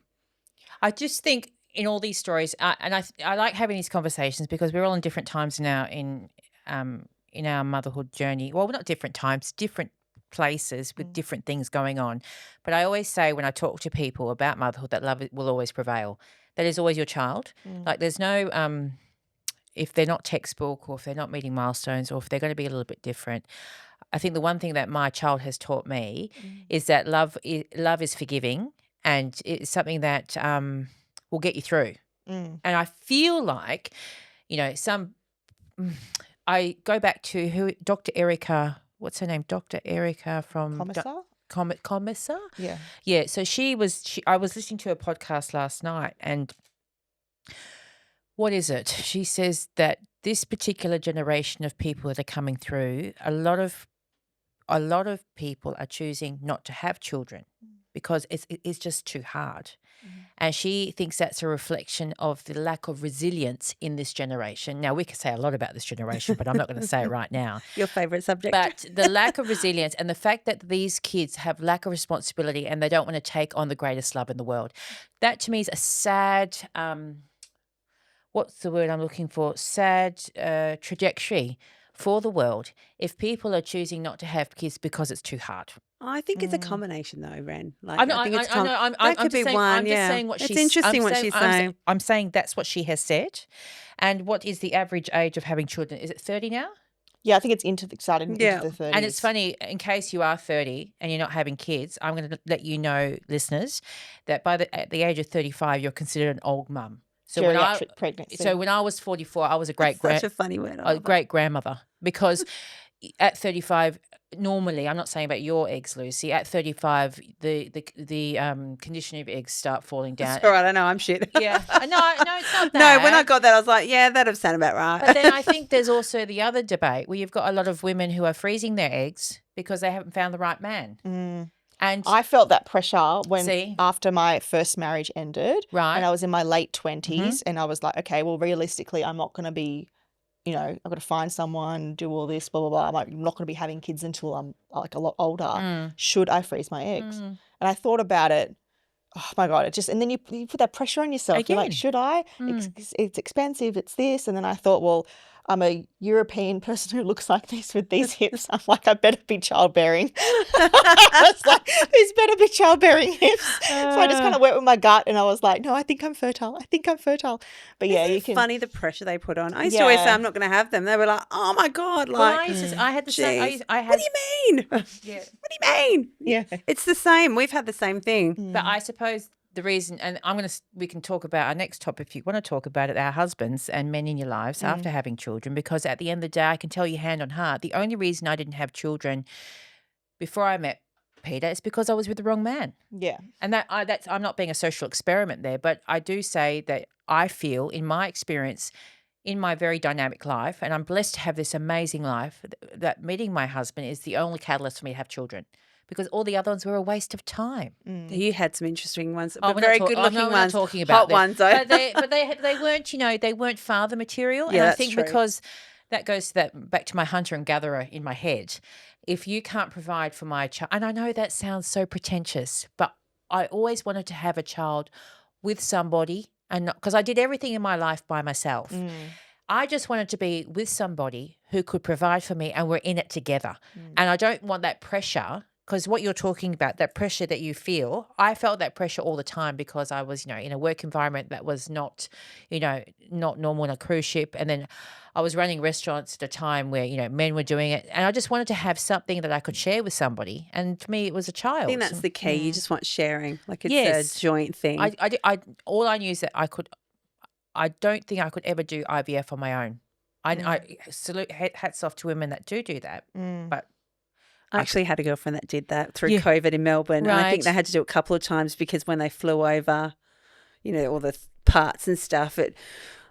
I just think in all these stories, and I like having these conversations, because we're all in different times now in our motherhood journey. Well, not different times, different places with different things going on. But I always say when I talk to people about motherhood that love will always prevail. That is always your child. Like there's no if they're not textbook, or if they're not meeting milestones, or if they're going to be a little bit different. I think the one thing that my child has taught me is that love is forgiving, and it's something that will get you through. And I feel like, I go back to Dr. Erica, what's her name? Dr. Erica from Commissar? Yeah. Yeah. So I was listening to a podcast last night, and what is it? She says that this particular generation of people that are coming through, a lot of people are choosing not to have children because it's just too hard. And she thinks that's a reflection of the lack of resilience in this generation. Now, we could say a lot about this generation, but I'm not going to say it right now. Your favourite subject. But the lack of resilience and the fact that these kids have lack of responsibility and they don't want to take on the greatest love in the world, that to me is a sad, what's the word I'm looking for? Sad trajectory for the world if people are choosing not to have kids because it's too hard. I think it's a combination, though, Ren. Like, I think it's that could be one. I'm just saying what it's she's. interesting what she's saying. I'm saying that's what she has said. And what is the average age of having children? Is it 30 now? Yeah, I think it's starting into the 30s. And it's funny, in case you are 30 and you're not having kids, I'm going to let you know, listeners, that at the age of 35, you're considered an old mum. So pregnancy. So when I was 44, I was Such a funny word. a great grandmother, because at 35, normally, I'm not saying about your eggs, Lucy. At 35, the condition of eggs start falling down. That's all right. I know I'm shit. Yeah, no, it's not that. No, when I got that, I was like, yeah, that'd sound about right. But then I think there's also the other debate where you've got a lot of women who are freezing their eggs because they haven't found the right man. And I felt that pressure after my first marriage ended. Right. And I was in my late 20s and I was like, okay, well, realistically, I'm not going to be I've got to find someone, do all this, blah, blah, blah. I'm like, I'm not going to be having kids until I'm like a lot older. Should I freeze my eggs? And I thought about it. Oh my God, and then you put that pressure on yourself. You're like, Again. should I? It's expensive. It's this. And then I thought, well, I'm a European person who looks like this with these hips. I'm like, I better be childbearing. I was like, these better be childbearing hips. So I just kind of went with my gut and I was like, no, I think I'm fertile. But yeah, you can. Funny the pressure they put on. I used to always say I'm not going to have them. They were like, oh my God. Well, Like, I had the same. I had. what do you mean? Yeah. What do you mean? Yeah. It's the same. We've had the same thing. But I suppose the reason, and we can talk about our next topic if you want to talk about it, our husbands and men in your lives after having children, because at the end of the day, I can tell you hand on heart, the only reason I didn't have children before I met Peter is because I was with the wrong man. Yeah. And I'm not being a social experiment there, but I do say that I feel in my experience, in my very dynamic life, and I'm blessed to have this amazing life, that meeting my husband is the only catalyst for me to have children. Because all the other ones were a waste of time. You had some interesting ones, Oh, but very good looking we're ones. not talking about hot them. ones though. But they weren't, they weren't father material. Yeah, And I that's think true. because that goes to back to my hunter and gatherer in my head. If you can't provide for my child, and I know that sounds so pretentious, but I always wanted to have a child with somebody, and because I did everything in my life by myself. I just wanted to be with somebody who could provide for me and we're in it together. And I don't want that pressure. Because what you're talking about, that pressure that you feel, I felt that pressure all the time because I was, in a work environment that was not normal on a cruise ship. And then I was running restaurants at a time where, men were doing it. And I just wanted to have something that I could share with somebody. And for me, it was a child. I think that's the key. You just want sharing. Like it's Yes. a joint thing. All I knew is that I don't think I could ever do IVF on my own. I salute, hats off to women that do that. But I actually had a girlfriend that did that through COVID in Melbourne. And I think they had to do it a couple of times because when they flew over, all the parts and stuff, it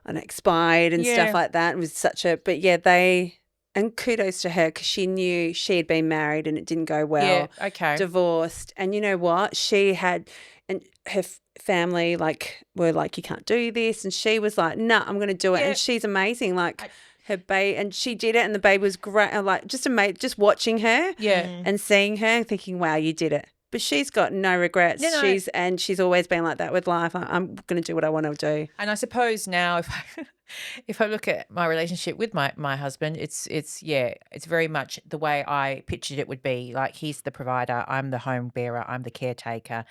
expired and stuff like that. It was but and kudos to her because she knew she had been married and it didn't go well. Yeah, okay. Divorced. And you know what? She had, and her family were like, you can't do this. And she was like, no, I'm going to do it. Yeah. And she's amazing. Her babe, and she did it, and the babe was great. Just amazing, just watching her, and seeing her, and thinking, "Wow, you did it." But she's got no regrets. No. She's always been like that with life. I'm going to do what I want to do. And I suppose now, if I look at my relationship with my husband, it's very much the way I pictured it would be. Like he's the provider, I'm the home bearer, I'm the caretaker.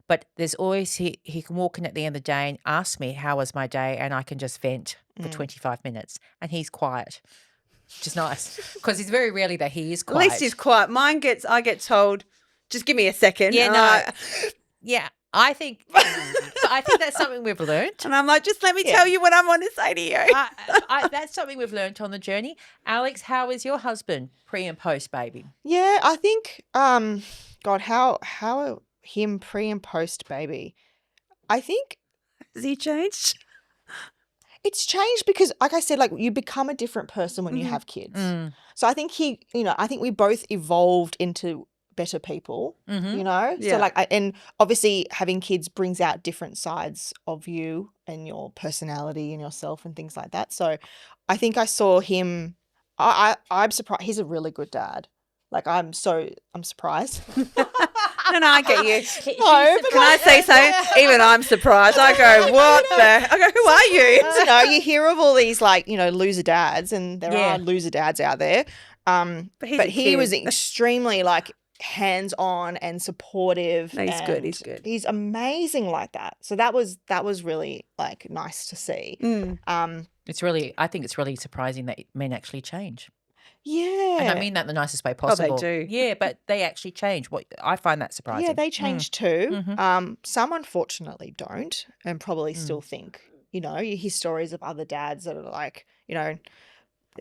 But there's always he can walk in at the end of the day and ask me how was my day, and I can just vent for 25 minutes, and he's quiet, which is nice because it's very rarely that he is quiet. At least he's quiet. I get told, just give me a second. Yeah, and no. Yeah, I think that's something we've learned. And I'm like, just let me tell you what I want to say to you. That's something we've learned on the journey. Alex, how is your husband pre and post baby? Yeah, I think, God, how are him pre and post baby? I think Has he changed? it's changed because, like I said, you become a different person when you have kids. So I think I think we both evolved into better people, Yeah. So and obviously having kids brings out different sides of you and your personality and yourself and things like that. So I think I saw him, I'm surprised. He's a really good dad. I'm surprised. No, I get you. No, but Can I say so? Even I'm surprised. I go, what the? I go, who are you? You hear of all these loser dads, and there are loser dads out there. But he was extremely hands-on and supportive. No, he's good. and He's good. He's amazing like that. So that was really nice to see. Mm. I think it's really surprising that men actually change. Yeah. And I mean that in the nicest way possible. do. Yeah, but they actually change. I find that surprising. Yeah, they change too. Mm-hmm. Some unfortunately don't, and probably still think, you hear stories of other dads that are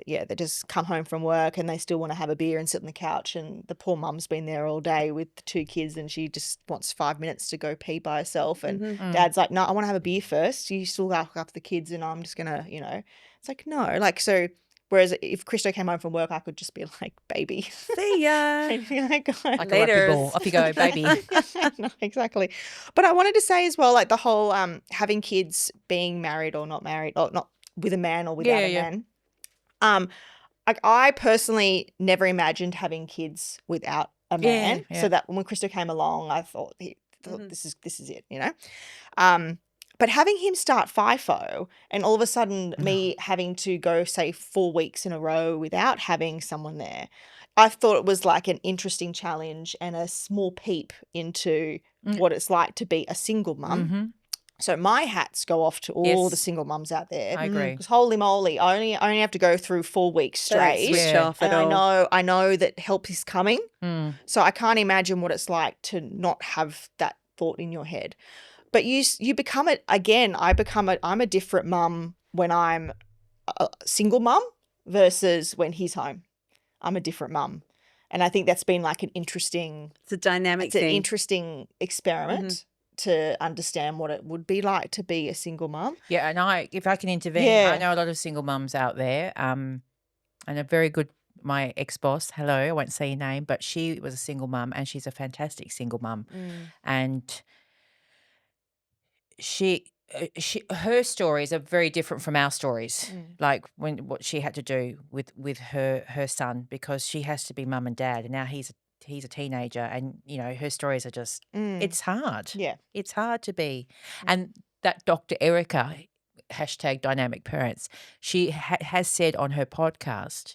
they just come home from work and they still want to have a beer and sit on the couch, and the poor mum's been there all day with the 2 kids and she just wants 5 minutes to go pee by herself, and dad's like, no, I want to have a beer first. You still look after the kids and I'm just going to, it's like, no. So whereas if Christo came home from work, I could just be like, baby. See ya. Like a rugby Later. ball. Off you go, baby. No, exactly. But I wanted to say as well, the whole having kids, being married or not married, or not with a man or without a man. Like I personally never imagined having kids without a man. Yeah. So that when Krista came along, I thought, Mhm. this is it, you know. But having him start FIFO and all of a sudden me having to go, say, 4 weeks in a row without having someone there, I thought it was like an interesting challenge and a small peep into what it's like to be a single mum. Mm-hmm. So my hats go off to all the Yes. single mums out there. I agree. Because holy moly, I only have to go through 4 weeks They don't straight. switch Yeah. off at And all. I know that help is coming. Mm. So I can't imagine what it's like to not have that thought in your head. But you become it again. I'm a different mum when I'm a single mum versus when he's home. I'm a different mum. And I think that's been like an interesting It's a dynamic it's an thing. interesting experiment to understand what it would be like to be a single mum. Yeah, and if I can intervene, I know a lot of single mums out there, and a very good, my ex-boss, hello, I won't say your name, but she was a single mum and she's a fantastic single mum. And her stories are very different from our stories. Like what she had to do with her son, because she has to be mum and dad, and now he's a teenager, and you know her stories are just it's hard. Yeah. It's hard to be. And that Dr. Erica #dynamic parents, she has said on her podcast,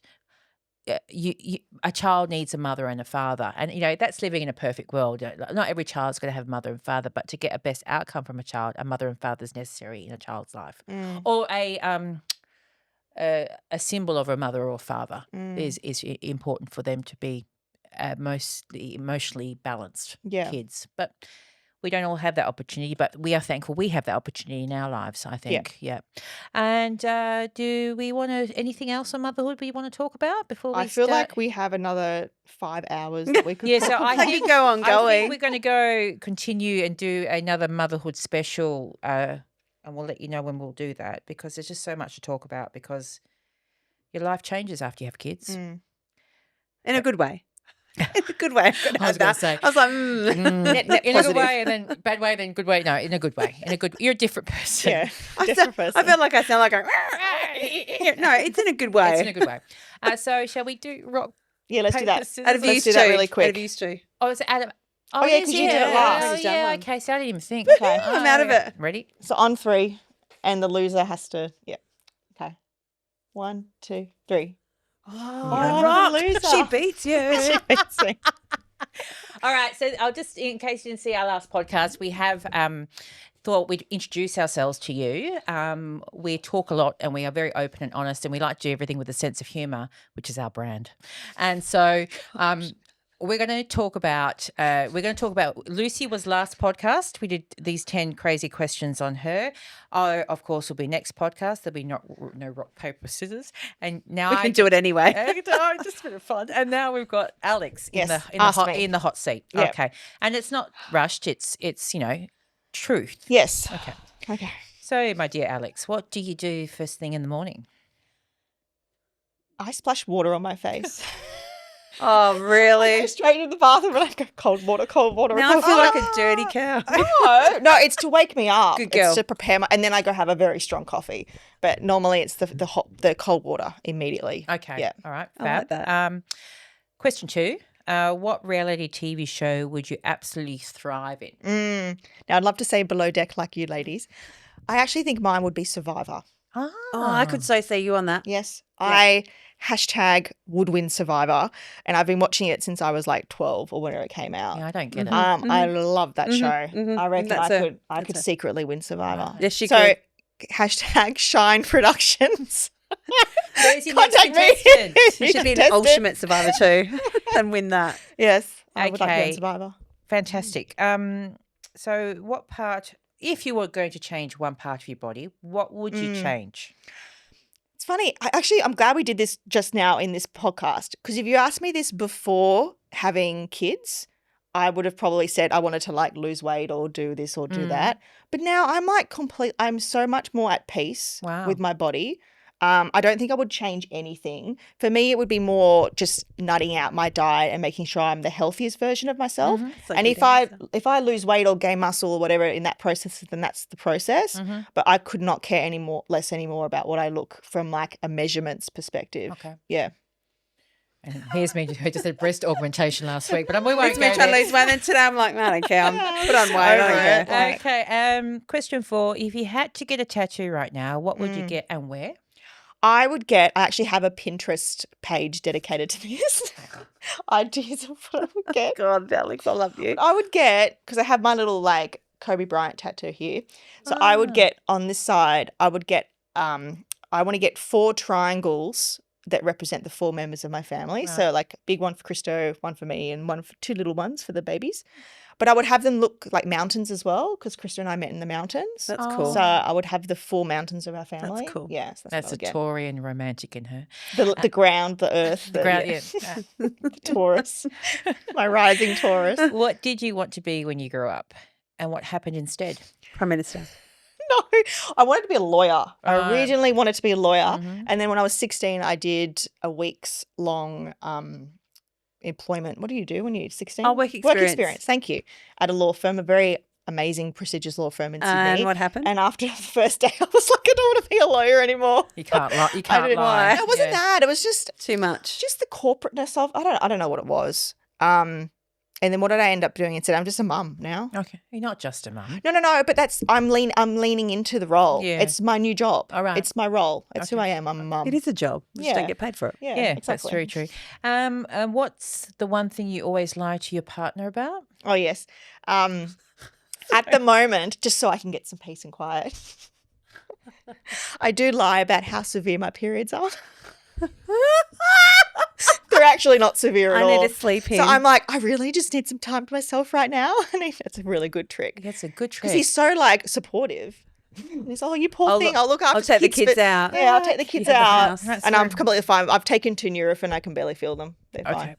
a child needs a mother and a father, and you know that's living in a perfect world. Not every child's going to have a mother and father, but to get a best outcome from a child, a mother and father is necessary in a child's life, or a symbol of a mother or father is important for them to be mostly emotionally balanced kids. But we don't all have that opportunity, but we are thankful we have that opportunity in our lives, I think. Yeah. And do we want to, anything else on motherhood we want to talk about before we I feel start? like we have another 5 hours that we could Yeah, talk so I about. think go on I going. think we're going to continue and do another motherhood special, and we'll let you know when we'll do that, because there's just so much to talk about, because your life changes after you have kids. In a good way. In a good way. I was going to say. I was like, Net in a good positive. way, and then bad way, then good way. No, in a good way. You're a different person. Yeah. I Different person. feel like I sound like no, it's in a good way. It's in a good way. So shall we do rock? Yeah, let's do paper, that. scissors? Out of Let's these do two. that really quick. Out of these two. Oh, is it Adam? Oh, yeah, it is, 'cause you did it last. Oh, Already done yeah, one. okay. So I didn't even think. Okay. I'm out of it. Ready? So on 3, and the loser has to, Okay. 1, 2, 3. Oh, I'm the rock. loser. She beats you. All right. So I'll just, in case you didn't see our last podcast, we have thought we'd introduce ourselves to you. We talk a lot and we are very open and honest, and we like to do everything with a sense of humour, which is our brand. And so we're going to talk about Lucy was last podcast. We did these 10 crazy questions on her. Of course, will be next podcast. There'll be no rock, paper, scissors. And now We can do it anyway. just a bit of fun. And now we've got Alex in Yes, the ask me. in the hot seat. Yeah. Okay. And it's not rushed. It's truth. Yes. Okay. So, my dear Alex, what do you do first thing in the morning? I splash water on my face. Oh, I go really? straight into the bathroom and I go cold water. Now I feel like a dirty cow. No, it's to wake me up. Good girl. It's to prepare and then I go have a very strong coffee. But normally it's the cold water immediately. Okay. Yeah. All right. I like Fab. that. Question 2. What reality TV show would you absolutely thrive in? Now I'd love to say Below Deck like you ladies. I actually think mine would be Survivor. Oh, I could so see you on that. Yes. I #would win Survivor, and I've been watching it since I was like 12 or whenever it came out. Yeah, I don't get it. I love that show. I reckon That's I could secretly win Survivor. Yes, she so could. #Shine Productions. There's your Contact next me. contestant. You should be an Contestant. ultimate survivor too and win that. Yes, I would like to Okay. win Survivor. Fantastic. So what part, if you were going to change one part of your body, what would you change? It's funny. I'm glad we did this just now in this podcast, because if you asked me this before having kids, I would have probably said I wanted to like lose weight or do this or do that. But now I'm like I'm so much more at peace Wow. with my body. I don't think I would change anything. For me, it would be more just nutting out my diet and making sure I'm the healthiest version of myself. So And good if I lose weight or gain muscle or whatever in that process, then that's the process. But I could not care less anymore about what I look from like a measurements perspective. Okay. Yeah. And here's me who just did breast augmentation last week, but we won't It's go me trying to there. lose weight, and today I'm like, man, I don't care. I'm put on weight. I don't Over care. it. Like- Okay. Question 4. If you had to get a tattoo right now, what would you get and where? I actually have a Pinterest page dedicated to this. Ideas of what I would get. God, Alex, I love you. I would get, because I have my little like Kobe Bryant tattoo here. So I would get on this side, I want to get 4 triangles that represent the 4 members of my family. So like big one for Christo, one for me, and 2 little ones for the babies. But I would have them look like mountains as well, because Christo and I met in the mountains. That's cool. So I would have the 4 mountains of our family. cool. Yes, That's what I a would get. Tory and romantic in her. The ground, the earth, The ground, yeah. the Taurus, my rising Taurus. What did you want to be when you grew up, and what happened instead? Prime Minister. No, I wanted to be a lawyer. I Right. originally wanted to be a lawyer. And then when I was 16, I did a week's long employment. What do you do when you're 16? Oh, work Work experience. experience, thank you. At a law firm, a very amazing, prestigious law firm in Sydney. And what happened? And after the first day, I was like, I don't want to be a lawyer anymore. You can't lie. You can't didn't- lie. It wasn't Yeah. that. It was just Too much. the corporateness of I don't know what it was. And then what did I end up doing instead? I'm just a mum now. Okay, you're not just a mum. No, but I'm leaning into the role. Yeah. It's my new job. All right. It's my role. It's who Okay. I am. I'm a mum. It is a job. You just Yeah. don't get paid for it. Yeah, Yeah, exactly. that's very true. What's the one thing you always lie to your partner about? Oh yes. At the moment, just so I can get some peace and quiet, I do lie about how severe my periods are. They're actually not severe at I all. need to sleep in. So I'm like, I really just need some time to myself right now. And it's a really good trick. That's a good Because trick. he's so like supportive. He's, oh, you poor thing. I'll look after I'll take the kids but- out. Yeah, I'll take the kids have the out. house. That's And I'm very- completely fine. I've taken 2 Nurofen. I can barely feel them. They're Okay. fine.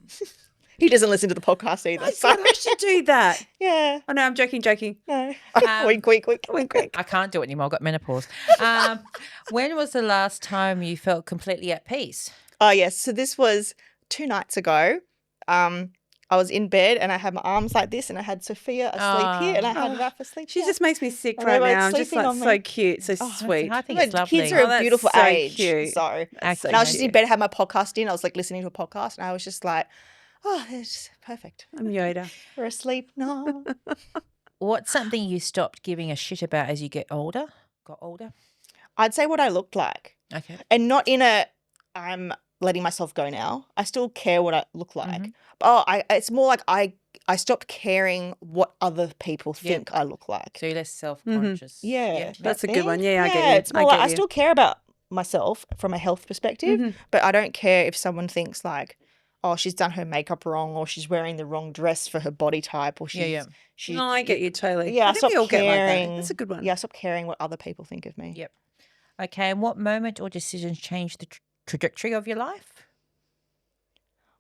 He doesn't listen to the podcast either. I So thought I should do that. yeah. Oh, no, I'm joking. No. Um, wink. I can't do it anymore. I've got menopause. When was the last time you felt completely at peace? Oh yes. So this was 2 nights ago. I was in bed and I had my arms like this and I had Sophia asleep here and I had Raph asleep She here. just makes me sick And right they're both now. I'm just sleeping like on so me. cute, so sweet. I think No, it's lovely. kids are Oh, a that's beautiful so age. cute. So That's and I was just cute. in bed, had my podcast in. I was like listening to a podcast and I was just like, oh, it's perfect. I'm Yoda. We're asleep. No. What's something you stopped giving a shit about as you got older? I'd say what I looked like. Okay. And not in a I'm letting myself go now. I still care what I look like. Mhm. It's more like I stopped caring what other people Yeah. think I look like. So you're less self-conscious. Yeah. That's a about good me. one. Yeah, I get you. It's more I like get I you. still care about myself from a health perspective, Mhm. but I don't care if someone thinks like, oh, she's done her makeup wrong or she's wearing the wrong dress for her body type or she's Yeah. she No, I get you totally. Yeah, I I think we all stopped get like caring. that. That's a good one. Yeah, I stopped caring what other people think of me. Yep. Okay. And what moment or decision changed the trajectory of your life?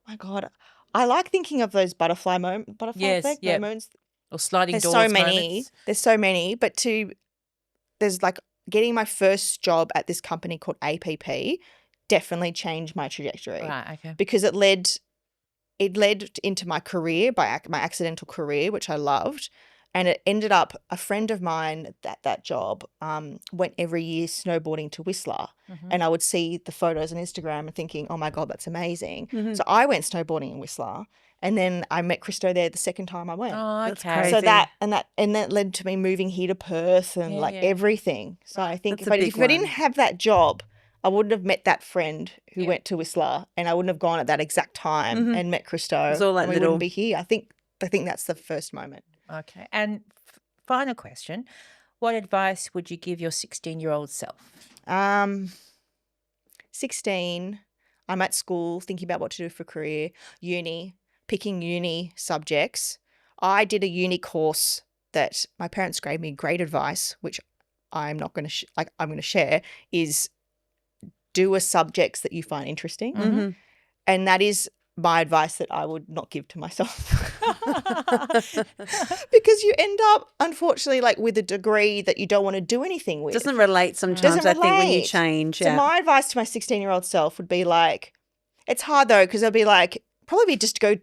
My God. I like thinking of those butterfly Yes, effect yep. moments. Or sliding There's doors so many. moments? There's so many, but there's like getting my first job at this company called APP definitely changed my trajectory Right. Okay. because it led into my career my accidental career, which I loved. And it ended up a friend of mine that job went every year snowboarding to Whistler. Mhm. And I would see the photos on Instagram and thinking, oh my God, that's amazing. Mhm. So I went snowboarding in Whistler. And then I met Christo there the second time I went. Oh, That's okay. crazy. So that led to me moving here to Perth and Yeah, like yeah. everything. So I think That's if a I big didn't one. have that job, I wouldn't have met that friend who Yeah. went to Whistler, and I wouldn't have gone at that exact time Mhm. and met Christo. It's all that and we little- wouldn't be here. I think that's the first moment. Okay. And final question. What advice would you give your 16-year-old self? 16, I'm at school thinking about what to do for career, picking uni subjects. I did a uni course that my parents gave me great advice, which I'm not going to I'm going to share, is do a subjects that you find interesting. Mhm. And that is my advice that I would not give to myself. Because you end up, unfortunately, like with a degree that you don't want to do anything with. Doesn't relate sometimes, Doesn't I think, when you relate. change. So Yeah. my advice to my 16-year-old self would be like, it's hard though, because I'd be like, probably just go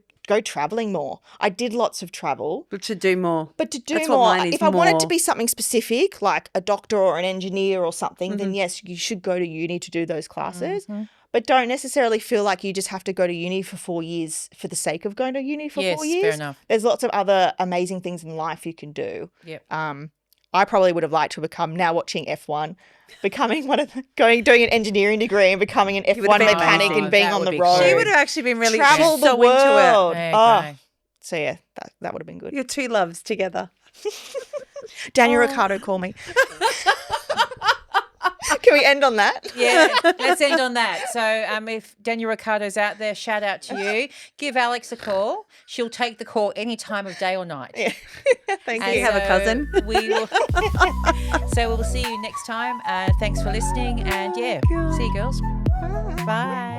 traveling more. I did lots of travel. But to do more. But to do That's what more, mine is, if I wanted to more. be something specific, like a doctor or an engineer or something, then yes, you should go to uni to do those classes. But don't necessarily feel like you just have to go to uni for 4 years for the sake of going to uni for 4 years. fair enough. There's lots of other amazing things in life you can do. Yep. I probably would have liked to become, now watching F1, becoming doing an engineering degree and becoming an would have F1 been mechanic amazing. and being That on would the be road. cool. She would have actually been really Travel the so world. There you Oh, go. so yeah, that would have been good. into it. Your two loves together. Daniel Ricciardo, call me. Can we end on that? Yeah, let's end on that. So if Daniel Ricciardo's out there, shout out to you. Give Alex a call. She'll take the call any time of day or night. Yeah. Thank And you. You have a cousin? We will, so we'll see you next time. Thanks for listening. And yeah, see you girls. Bye.